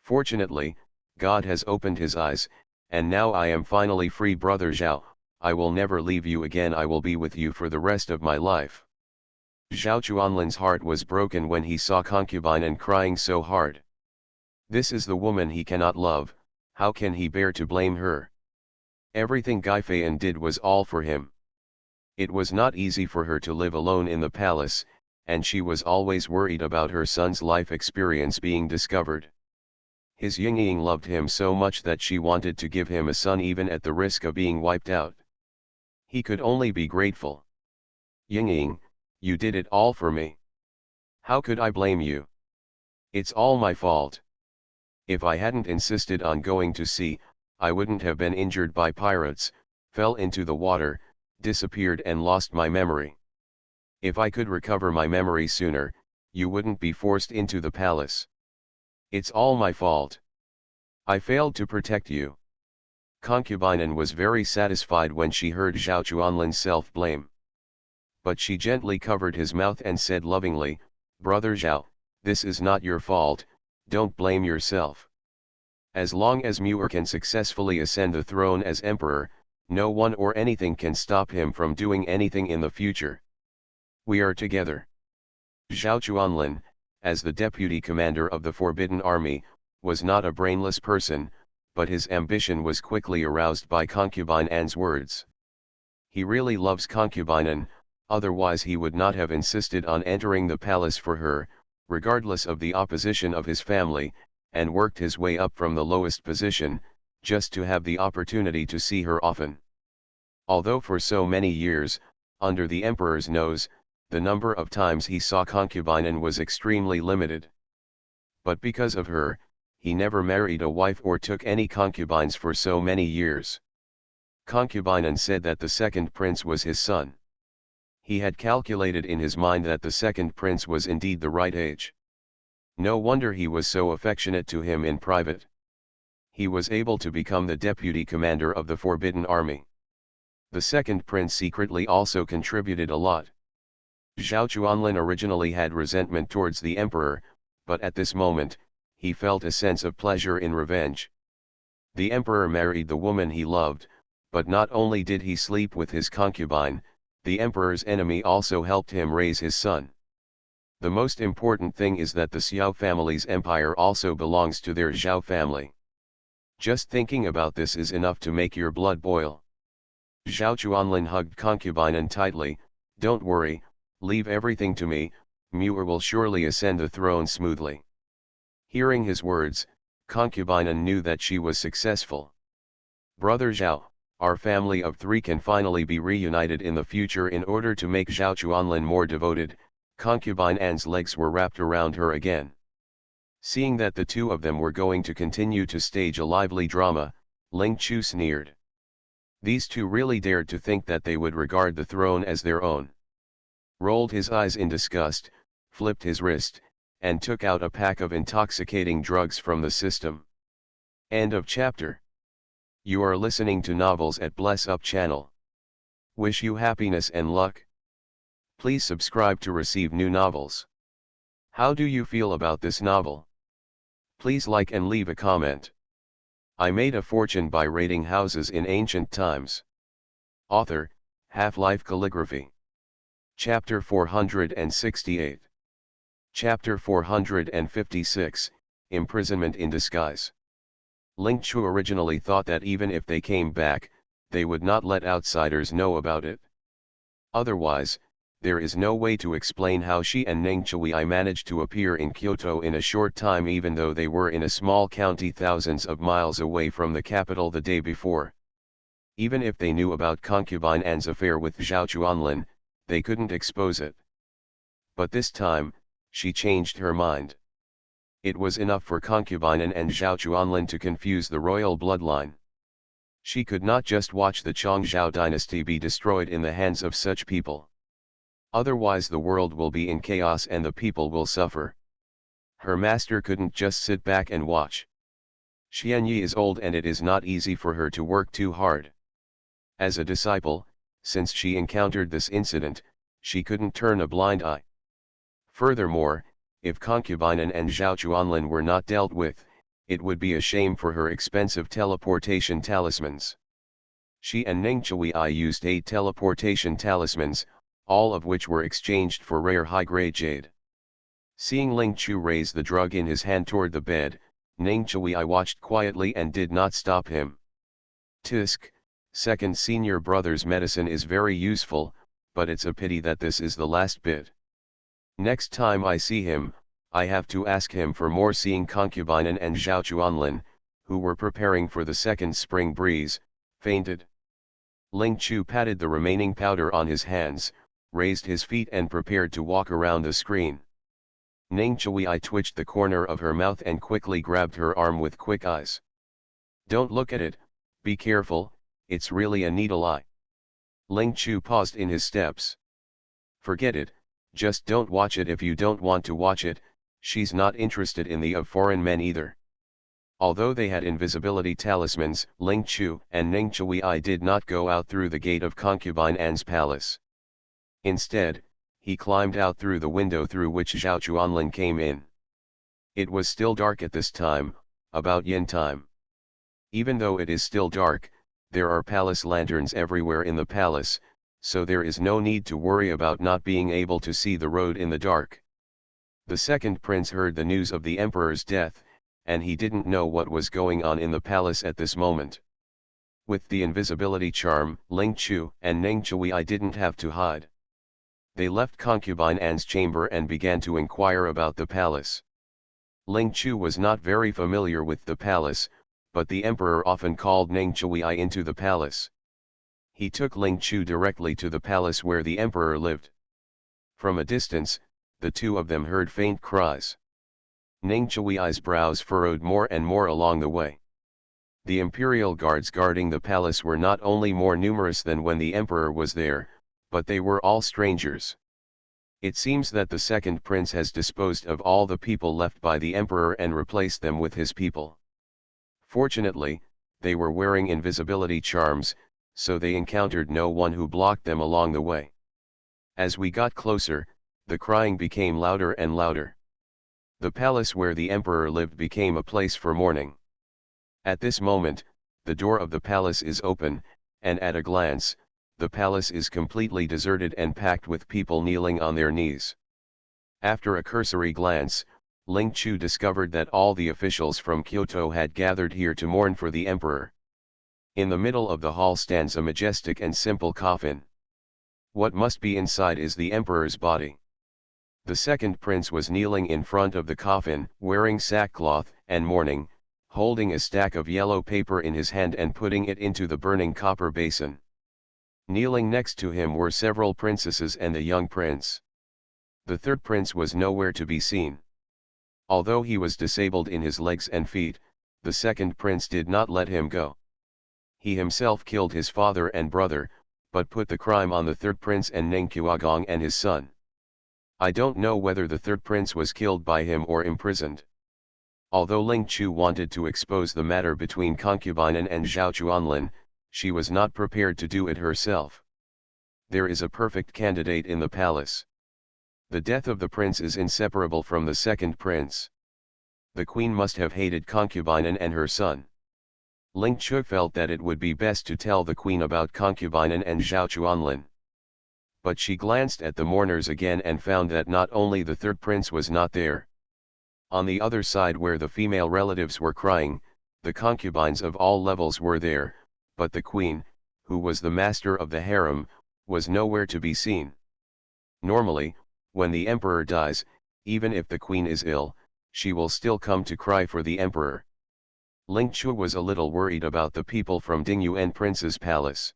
S1: Fortunately, God has opened his eyes, and now I am finally free. Brother Zhao, I will never leave you again. I will be with you for the rest of my life. Zhao Chuanlin's heart was broken when he saw concubine and crying so hard. This is the woman he cannot love, how can he bear to blame her? Everything Gaifeian did was all for him. It was not easy for her to live alone in the palace, and she was always worried about her son's life experience being discovered. His Yingying loved him so much that she wanted to give him a son even at the risk of being wiped out. He could only be grateful. Yingying, you did it all for me. How could I blame you? It's all my fault. If I hadn't insisted on going to sea, I wouldn't have been injured by pirates, fell into the water, disappeared and lost my memory. If I could recover my memory sooner, you wouldn't be forced into the palace. It's all my fault. I failed to protect you. Concubine was very satisfied when she heard Zhao Chuanlin's self-blame. But she gently covered his mouth and said lovingly, Brother Zhao, this is not your fault, don't blame yourself. As long as Muir can successfully ascend the throne as emperor, no one or anything can stop him from doing anything in the future. We are together. Zhao Chuanlin, as the deputy commander of the Forbidden Army, was not a brainless person, but his ambition was quickly aroused by Concubine An's words. He really loves Concubine An, otherwise he would not have insisted on entering the palace for her, regardless of the opposition of his family, and worked his way up from the lowest position, just to have the opportunity to see her often. Although for so many years, under the emperor's nose, the number of times he saw Concubine was extremely limited. But because of her, he never married a wife or took any concubines for so many years. Concubine said that the second prince was his son. He had calculated in his mind that the second prince was indeed the right age. No wonder he was so affectionate to him in private. He was able to become the deputy commander of the Forbidden Army. The second prince secretly also contributed a lot. Zhao Chuanlin originally had resentment towards the emperor, but at this moment, he felt a sense of pleasure in revenge. The emperor married the woman he loved, but not only did he sleep with his concubine, the emperor's enemy also helped him raise his son. The most important thing is that the Xiao family's empire also belongs to their Zhao family. Just thinking about this is enough to make your blood boil. Zhao Chuanlin hugged concubine tightly, don't worry, leave everything to me, Muir will surely ascend the throne smoothly. Hearing his words, concubine knew that she was successful. Brother Zhao, our family of three can finally be reunited in the future. In order to make Zhao Chuanlin more devoted, concubine An's legs were wrapped around her again. Seeing that the two of them were going to continue to stage a lively drama, Ling Chu sneered. These two really dared to think that they would regard the throne as their own. Rolled his eyes in disgust, flipped his wrist, and took out a pack of intoxicating drugs from the system. End of chapter. You are listening to Novels at Bless Up channel. Wish you happiness and luck. Please subscribe to receive new novels. How do you feel about this novel? Please like and leave a comment. I made a fortune by raiding houses in ancient times. Author, Half-Life Calligraphy. Chapter 468. Chapter 456, Imprisonment in Disguise. Ling Chu originally thought that even if they came back, they would not let outsiders know about it. Otherwise, there is no way to explain how she and Neng Chui managed to appear in Kyoto in a short time even though they were in a small county thousands of miles away from the capital the day before. Even if they knew about concubine An's affair with Zhao Chuanlin, they couldn't expose it. But this time, she changed her mind. It was enough for concubine An and Zhao Chuanlin to confuse the royal bloodline. She could not just watch the Chongzhou dynasty be destroyed in the hands of such people. Otherwise the world will be in chaos and the people will suffer. Her master couldn't just sit back and watch. Xianyi is old and it is not easy for her to work too hard. As a disciple, since she encountered this incident, she couldn't turn a blind eye. Furthermore, if concubine An and Zhao Chuanlin were not dealt with, it would be a shame for her expensive teleportation talismans. She and Neng Chui used 8 teleportation talismans, all of which were exchanged for rare high-grade jade. Seeing Ling Chu raise the drug in his hand toward the bed, Neng Chui watched quietly and did not stop him. Tisk, second senior brother's medicine is very useful, but it's a pity that this is the last bit. Next time I see him, I have to ask him for more. Seeing concubine An and Zhao Chuanlin, who were preparing for the second spring breeze, fainted. Ling Chu patted the remaining powder on his hands, raised his feet and prepared to walk around the screen. Neng Chui twitched the corner of her mouth and quickly grabbed her arm with quick eyes. Don't look at it, be careful, it's really a needle eye. Ling Chu paused in his steps. Forget it, just don't watch it if you don't want to watch it. She's not interested in the of foreign men either. Although they had invisibility talismans, Ling Chu and Neng Chui did not go out through the gate of concubine An's palace. Instead, he climbed out through the window through which Zhao Chuanlin came in. It was still dark at this time, about yin time. Even though it is still dark, there are palace lanterns everywhere in the palace, so there is no need to worry about not being able to see the road in the dark. The second prince heard the news of the emperor's death, and he didn't know what was going on in the palace at this moment. With the invisibility charm, Ling Chu and Neng Chui didn't have to hide. They left concubine An's chamber and began to inquire about the palace. Ling Chu was not very familiar with the palace, but the emperor often called Neng Chui into the palace. He took Ling Chu directly to the palace where the emperor lived. From a distance, the two of them heard faint cries. Neng Chui's brows furrowed more and more along the way. The imperial guards guarding the palace were not only more numerous than when the emperor was there, but they were all strangers. It seems that the second prince has disposed of all the people left by the emperor and replaced them with his people. Fortunately, they were wearing invisibility charms, so they encountered no one who blocked them along the way. As we got closer, the crying became louder and louder. The palace where the emperor lived became a place for mourning. At this moment, the door of the palace is open, and at a glance, the palace is completely deserted and packed with people kneeling on their knees. After a cursory glance, Ling Chu discovered that all the officials from Kyoto had gathered here to mourn for the emperor. In the middle of the hall stands a majestic and simple coffin. What must be inside is the emperor's body. The second prince was kneeling in front of the coffin, wearing sackcloth and mourning, holding a stack of yellow paper in his hand and putting it into the burning copper basin. Kneeling next to him were several princesses and a young prince. The third prince was nowhere to be seen. Although he was disabled in his legs and feet, the second prince did not let him go. He himself killed his father and brother, but put the crime on the third prince and Neng Qiagong and his son. I don't know whether the third prince was killed by him or imprisoned. Although Ling Chu wanted to expose the matter between concubine and Zhao Chuanlin, she was not prepared to do it herself. There is a perfect candidate in the palace. The death of the prince is inseparable from the second prince. The queen must have hated concubine and her son. Ling Chu felt that it would be best to tell the queen about concubine and Zhao Chuanlin. but she glanced at the mourners again and found that not only the third prince was not there. On the other side where the female relatives were crying, the concubines of all levels were there, but the queen, who was the master of the harem, was nowhere to be seen. Normally, when the emperor dies, even if the queen is ill, she will still come to cry for the emperor. Ling Chu was a little worried about the people from Ding Yuan Prince's palace.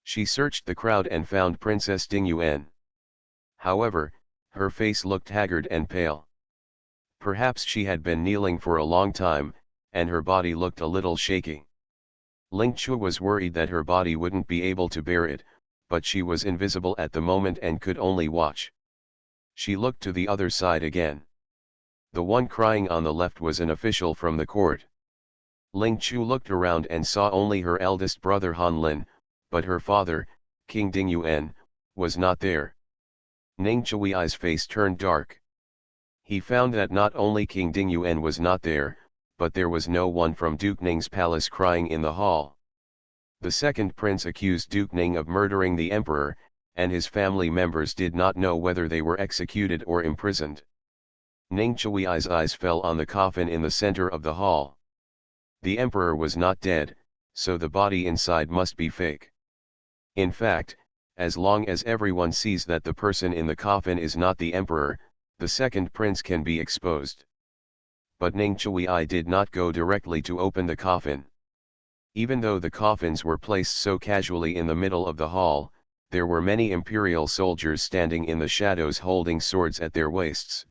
S1: She searched the crowd and found Princess Ding Yuan. However, her face looked haggard and pale. Perhaps she had been kneeling for a long time, and her body looked a little shaky. Ling Chu was worried that her body wouldn't be able to bear it, but she was invisible at the moment and could only watch. She looked to the other side again. The one crying on the left was an official from the court. Ling Chu looked around and saw only her eldest brother Han Lin, but her father, King Ding Yuan, was not there. Ning Chui's face turned dark. He found that not only King Ding Yuan was not there, but there was no one from Duke Ning's palace crying in the hall. The second prince accused Duke Ning of murdering the emperor, and his family members did not know whether they were executed or imprisoned. Ning Chui's eyes fell on the coffin in the center of the hall. The emperor was not dead, so the body inside must be fake. In fact, as long as everyone sees that the person in the coffin is not the emperor, the second prince can be exposed. But Ning Chui did not go directly to open the coffin. Even though the coffins were placed so casually in the middle of the hall, there were many imperial soldiers standing in the shadows holding swords at their waists.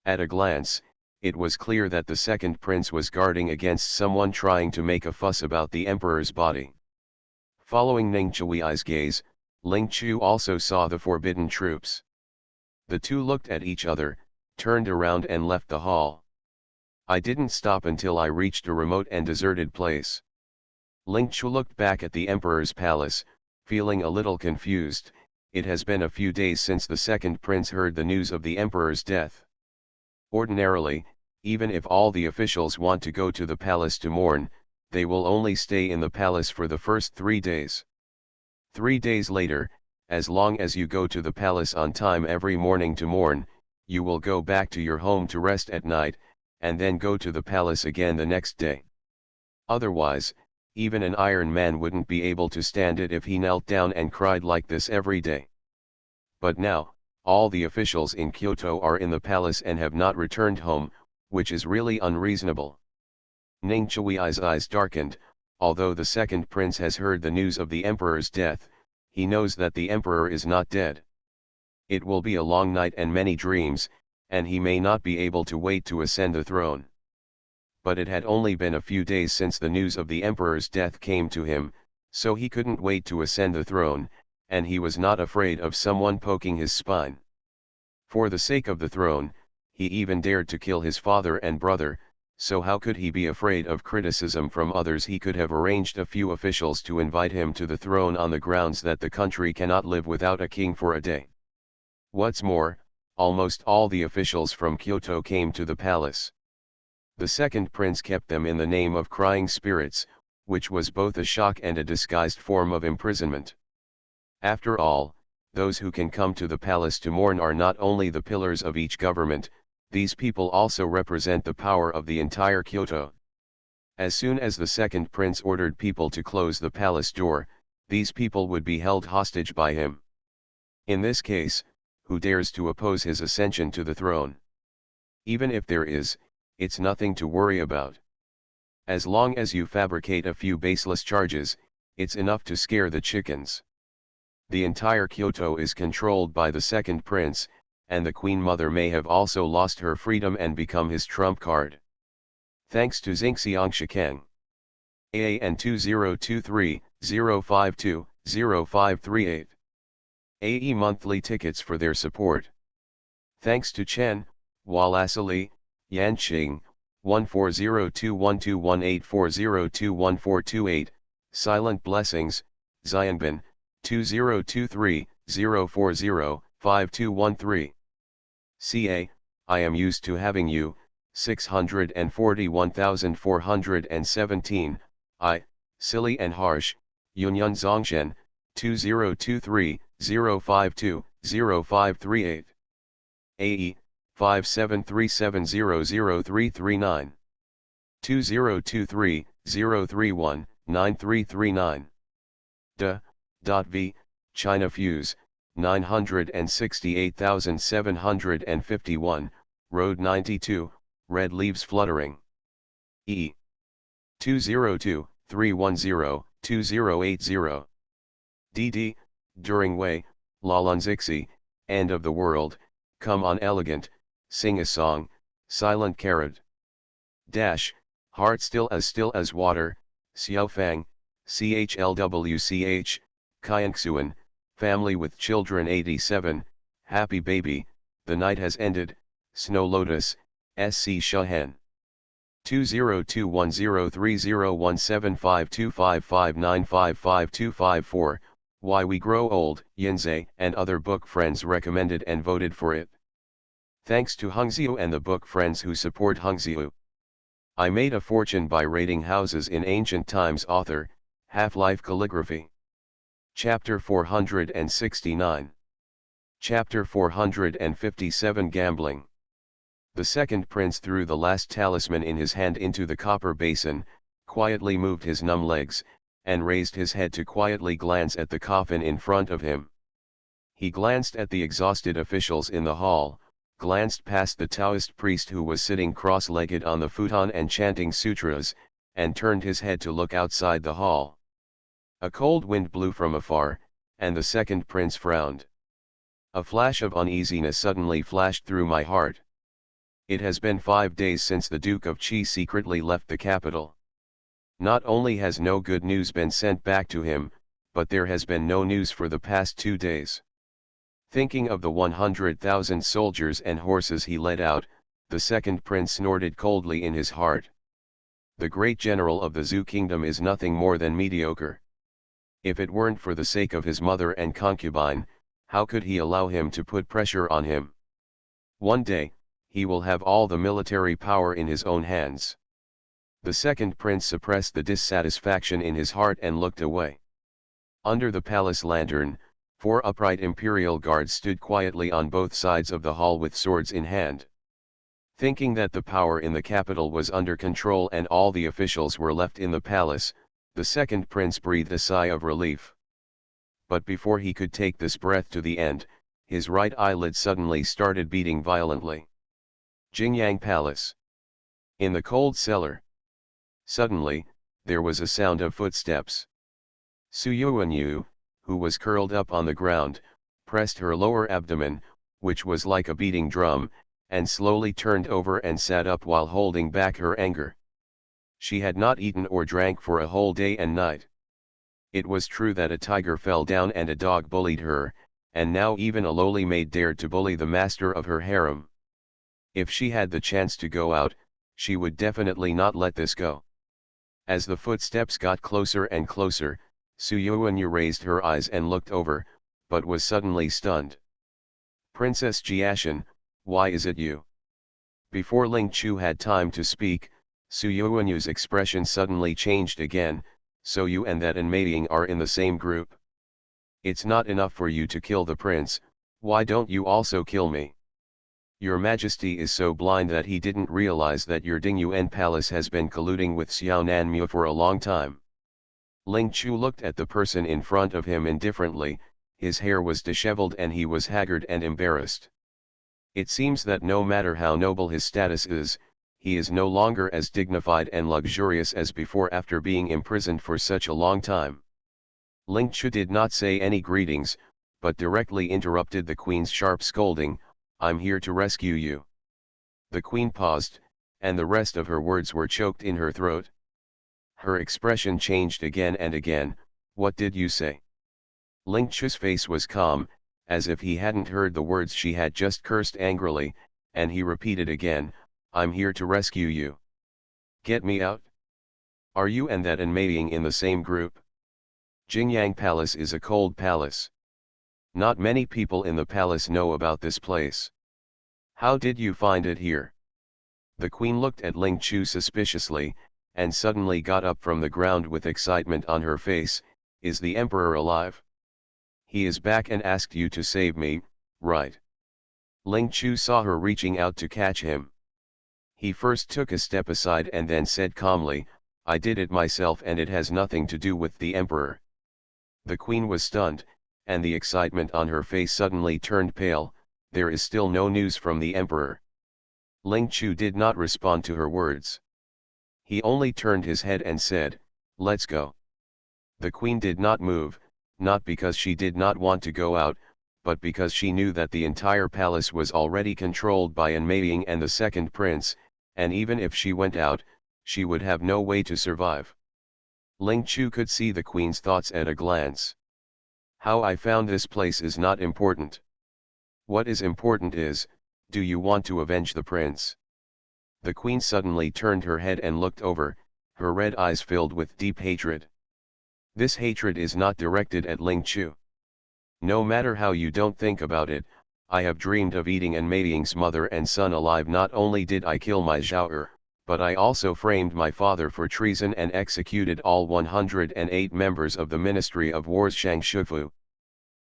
S1: At a glance, it was clear that the second prince was guarding against someone trying to make a fuss about the emperor's body. Following Ning Chui's gaze, Ling Chu also saw the forbidden troops. The two looked at each other, turned around and left the hall. I didn't stop until I reached a remote and deserted place. Ling Chu looked back at the emperor's palace, feeling a little confused. It has been a few days since the second prince heard the news of the emperor's death. Ordinarily, even if all the officials want to go to the palace to mourn, they will only stay in the palace for the first 3 days. 3 days later, as long as you go to the palace on time every morning to mourn, you will go back to your home to rest at night, and then go to the palace again the next day. Otherwise, even an Iron Man wouldn't be able to stand it if he knelt down and cried like this every day. But now, all the officials in Kyoto are in the palace and have not returned home, which is really unreasonable. Ning Chui's eyes darkened. Although the second prince has heard the news of the emperor's death, he knows that the emperor is not dead. It will be a long night and many dreams, and he may not be able to wait to ascend the throne. But it had only been a few days since the news of the emperor's death came to him, so he couldn't wait to ascend the throne, and he was not afraid of someone poking his spine. For the sake of the throne, he even dared to kill his father and brother, so how could he be afraid of criticism from others? He could have arranged a few officials to invite him to the throne on the grounds that the country cannot live without a king for a day. What's more, almost all the officials from Kyoto came to the palace. The second prince kept them in the name of crying spirits, which was both a shock and a disguised form of imprisonment. After all, those who can come to the palace to mourn are not only the pillars of each government, these people also represent the power of the entire Kyoto. As soon as the second prince ordered people to close the palace door, these people would be held hostage by him. In this case, who dares to oppose his ascension to the throne? Even if there is, it's nothing to worry about. As long as you fabricate a few baseless charges, it's enough to scare the chickens. The entire Kyoto is controlled by the second prince, and the Queen Mother may have also lost her freedom and become his trump card. Thanks to Xingxiang Shikeng. AAN 2023-052-0538. AE monthly tickets for their support. Thanks to Chen, Walasili, Yanqing, 1402121840214228, Silent Blessings, Xianbin, 2023-040-5213. CA, I am used to having you, 641,417, I, silly and harsh, Yunyun Zongshen, 2023 052 0538. AE 5737000339. 2023 031 9339. V. China Fuse 968,751, Road 92, Red Leaves Fluttering. E. 202-310-2080. DD, During Way, Lalunzixi, End of the World, Come on Elegant, Sing a Song, Silent Carrot. Dash, Heart Still as Water, Xiaofang, CHLWCH, Kayangsuan, Family with Children 87, Happy Baby, The Night Has Ended, Snow Lotus, SC Shahan. 2021030175255955524, Why We Grow Old, Yinze and other book friends recommended and voted for it. Thanks to Hungziu and the book friends who support Hungziu. I Made a Fortune by Raiding Houses in Ancient Times. Author, Half-Life Calligraphy. Chapter 469. Chapter 457 Gambling. The second prince threw the last talisman in his hand into the copper basin, quietly moved his numb legs, and raised his head to quietly glance at the coffin in front of him. He glanced at the exhausted officials in the hall, glanced past the Taoist priest who was sitting cross-legged on the futon and chanting sutras, and turned his head to look outside the hall. A cold wind blew from afar, and the second prince frowned. A flash of uneasiness suddenly flashed through my heart. It has been 5 days since the Duke of Qi secretly left the capital. Not only has no good news been sent back to him, but there has been no news for the past 2 days. Thinking of the 100,000 soldiers and horses he led out, the second prince snorted coldly in his heart. The great general of the Zhou kingdom is nothing more than mediocre. If it weren't for the sake of his mother and concubine, how could he allow him to put pressure on him? One day, he will have all the military power in his own hands. The second prince suppressed the dissatisfaction in his heart and looked away. Under the palace lantern, 4 upright imperial guards stood quietly on both sides of the hall with swords in hand. Thinking that the power in the capital was under control and all the officials were left in the palace, the second prince breathed a sigh of relief. But before he could take this breath to the end, his right eyelid suddenly started beating violently. Jingyang Palace. In the cold cellar. Suddenly, there was a sound of footsteps. Su Yuanyu, who was curled up on the ground, pressed her lower abdomen, which was like a beating drum, and slowly turned over and sat up while holding back her anger. She had not eaten or drank for a whole day and night. It was true that a tiger fell down and a dog bullied her, and now even a lowly maid dared to bully the master of her harem. If she had the chance to go out, she would definitely not let this go. As the footsteps got closer and closer, Su Yuanyu raised her eyes and looked over, but was suddenly stunned. Princess Jiashan, why is it you? Before Ling Chu had time to speak, Su Yuanyu's expression suddenly changed again. So you and that Enmaying are in the same group? It's not enough for you to kill the prince, why don't you also kill me? Your Majesty is so blind that he didn't realize that your Dingyuan palace has been colluding with Xiaonanmu for a long time. Ling Chu looked at the person in front of him indifferently, his hair was disheveled and he was haggard and embarrassed. It seems that no matter how noble his status is, he is no longer as dignified and luxurious as before after being imprisoned for such a long time. Ling Chu did not say any greetings, but directly interrupted the queen's sharp scolding, I'm here to rescue you. The queen paused, and the rest of her words were choked in her throat. Her expression changed again and again, what did you say? Ling Chu's face was calm, as if he hadn't heard the words she had just cursed angrily, and he repeated again, I'm here to rescue you. Get me out? Are you and that Enmaying in the same group? Jingyang Palace is a cold palace. Not many people in the palace know about this place. How did you find it here? The queen looked at Ling Chu suspiciously, and suddenly got up from the ground with excitement on her face, is the emperor alive? He is back and asked you to save me, right? Ling Chu saw her reaching out to catch him. He first took a step aside and then said calmly, I did it myself and it has nothing to do with the emperor. The queen was stunned, and the excitement on her face suddenly turned pale. There is still no news from the emperor. Ling Chu did not respond to her words. He only turned his head and said, let's go. The queen did not move, not because she did not want to go out, but because she knew that the entire palace was already controlled by An Meiying and the second prince, and even if she went out, she would have no way to survive. Ling Chu could see the queen's thoughts at a glance. How I found this place is not important. What is important is, do you want to avenge the prince? The queen suddenly turned her head and looked over, her red eyes filled with deep hatred. This hatred is not directed at Ling Chu. No matter how you don't think about it, I have dreamed of eating An Meiying's mother and son alive. Not only did I kill my Zhao, but I also framed my father for treason and executed all 108 members of the Ministry of War's Shang Shufu.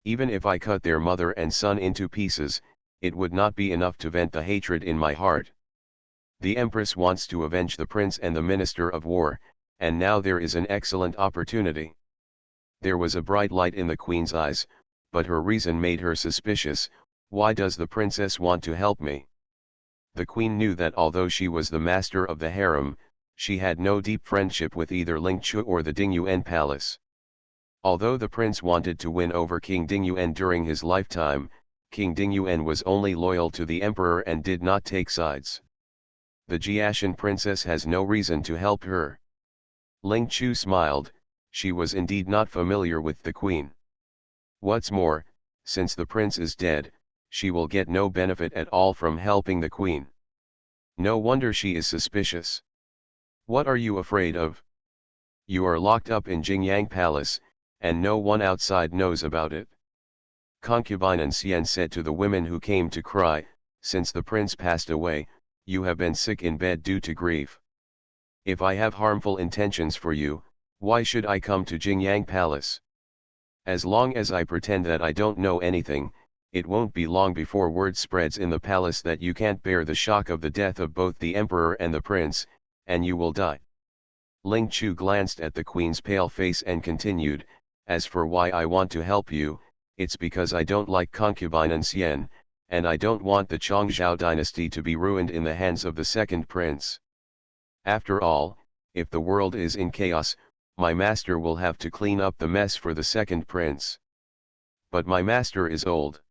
S1: Even if I cut their mother and son into pieces, it would not be enough to vent the hatred in my heart. The Empress wants to avenge the prince and the Minister of War, and now there is an excellent opportunity. There was a bright light in the queen's eyes, but her reason made her suspicious. Why does the princess want to help me? The queen knew that although she was the master of the harem, she had no deep friendship with either Ling Chu or the Dingyuan palace. Although the prince wanted to win over King Dingyuan during his lifetime, King Dingyuan was only loyal to the emperor and did not take sides. The Jiashan princess has no reason to help her. Ling Chu smiled. She was indeed not familiar with the queen. What's more, since the prince is dead, she will get no benefit at all from helping the queen. No wonder she is suspicious. What are you afraid of? You are locked up in Jingyang Palace, and no one outside knows about it. Concubine An Xian said to the women who came to cry, since the prince passed away, you have been sick in bed due to grief. If I have harmful intentions for you, why should I come to Jingyang Palace? As long as I pretend that I don't know anything, it won't be long before word spreads in the palace that you can't bear the shock of the death of both the emperor and the prince, and you will die. Ling Chu glanced at the queen's pale face and continued, as for why I want to help you, it's because I don't like concubine An Xian, and I don't want the Chongzhou dynasty to be ruined in the hands of the second prince. After all, if the world is in chaos, my master will have to clean up the mess for the second prince. But my master is old.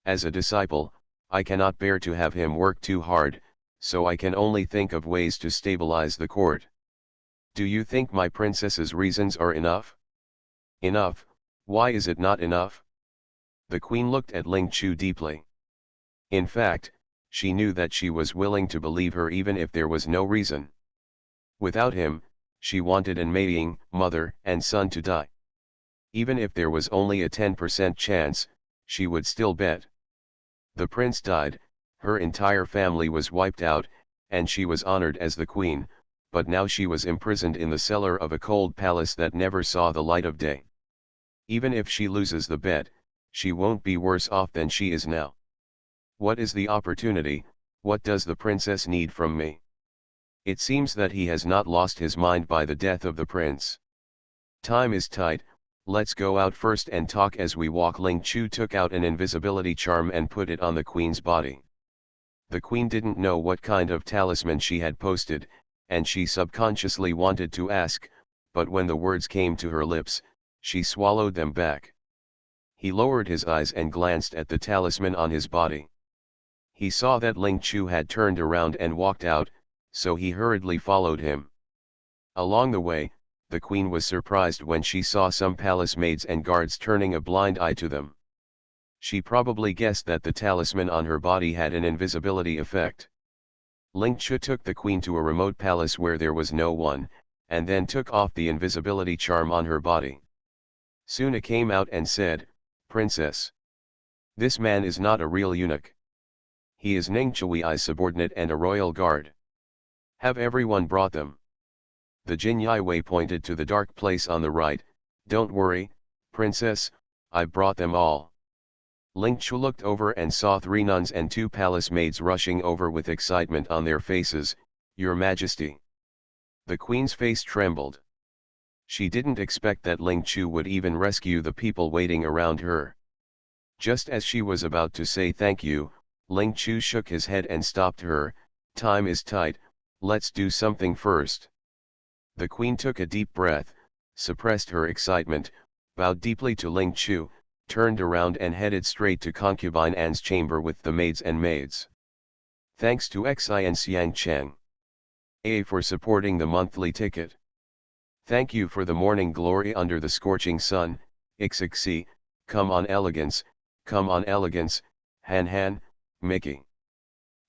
S1: As a disciple, I cannot bear to have him work too hard, so I can only think of ways to stabilize the court. Do you think my princess's reasons are enough? Enough? Why is it not enough? The queen looked at Ling Chu deeply. In fact, she knew that she was willing to believe her even if there was no reason. Without him, she wanted An Meiying, mother and son to die. Even if there was only a 10% chance, she would still bet. The prince died, her entire family was wiped out, and she was honored as the queen, but now she was imprisoned in the cellar of a cold palace that never saw the light of day. Even if she loses the bet, she won't be worse off than she is now. What is the opportunity? What does the princess need from me? It seems that he has not lost his mind by the death of the prince. Time is tight, let's go out first and talk as we walk. Ling Chu took out an invisibility charm and put it on the queen's body. The queen didn't know what kind of talisman she had posted, and she subconsciously wanted to ask, but when the words came to her lips, she swallowed them back. He lowered his eyes and glanced at the talisman on his body. He saw that Ling Chu had turned around and walked out, so he hurriedly followed him. Along the way, the queen was surprised when she saw some palace maids and guards turning a blind eye to them. She probably guessed that the talisman on her body had an invisibility effect. Ling Chu took the queen to a remote palace where there was no one, and then took off the invisibility charm on her body. Suna came out and said, "Princess, this man is not a real eunuch. He is Ning Chui's subordinate and a royal guard. Have everyone brought them." The Jin Wei pointed to the dark place on the right. "Don't worry, princess, I brought them all. Ling Chu looked over and saw 3 nuns and 2 palace maids rushing over with excitement on their faces. Your Majesty. The queen's face trembled. She didn't expect that Ling Chu would even rescue the people waiting around her. Just as she was about to say thank you, Ling Chu shook his head and stopped her. Time is tight, let's do something first. The queen took a deep breath, suppressed her excitement, bowed deeply to Ling Chu, turned around and headed straight to concubine Anne's chamber with the maids and maids. Thanks to Xi and Xiang Cheng. A for supporting the monthly ticket. Thank you for the morning glory under the scorching sun. Xi, come on elegance, Han Han, Mickey.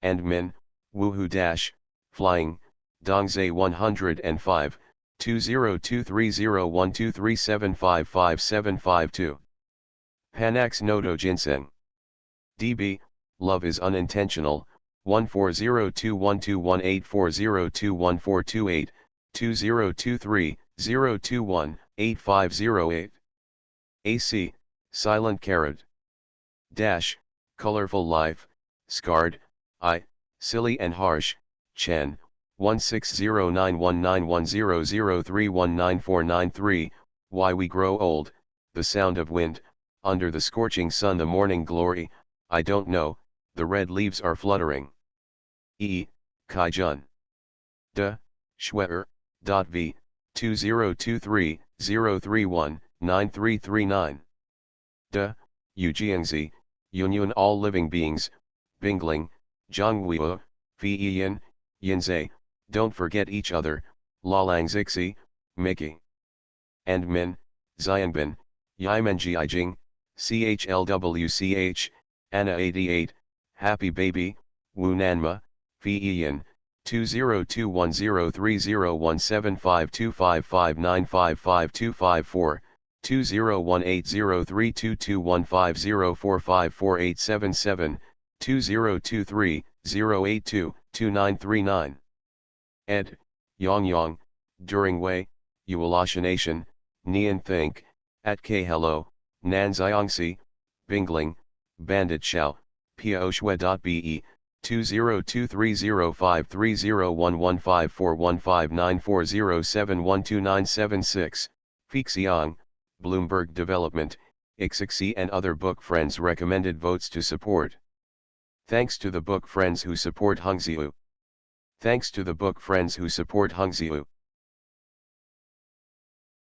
S1: And Min, woohoo dash, flying, Dongzai 105, 2023012375552. Panax Noto Ginseng. DB, love is unintentional, 140212184021428, 2023-021-8508. AC, silent carrot. Dash, colorful life, scarred, I, silly and harsh, Chen, 1609191003194993, why we grow old, the sound of wind, under the scorching sun the morning glory, I don't know, the red leaves are fluttering. E, Kai Jun. De, Schwerer, .v, 2023-031-9339. De, Yu Jiangzi, Yunyun all living beings, Bingling, Zhongguo, Fi Yin, Yinzai, don't forget each other, Lalang Zixi, Mickey. And Min, Xiangbin, Yimen Jiijing, CHLWCH, Anna 88, Happy Baby, Wu Nanma, Fi Yin, 20210301752559555254, 201803221504548777, 2023-082-2939. Ed, Yang, during Wei, Yuelasha Nation, Nian Think, at K Hello, Nan Xiangxi, Bingling, Bandit Xiao, Pioshue.be, 2023-0530115415940712976, Fixiang, Bloomberg Development, Ixixi and other book friends recommended votes to support. Thanks to the book friends who support Hungziu. Thanks to the book friends who support Hungziu.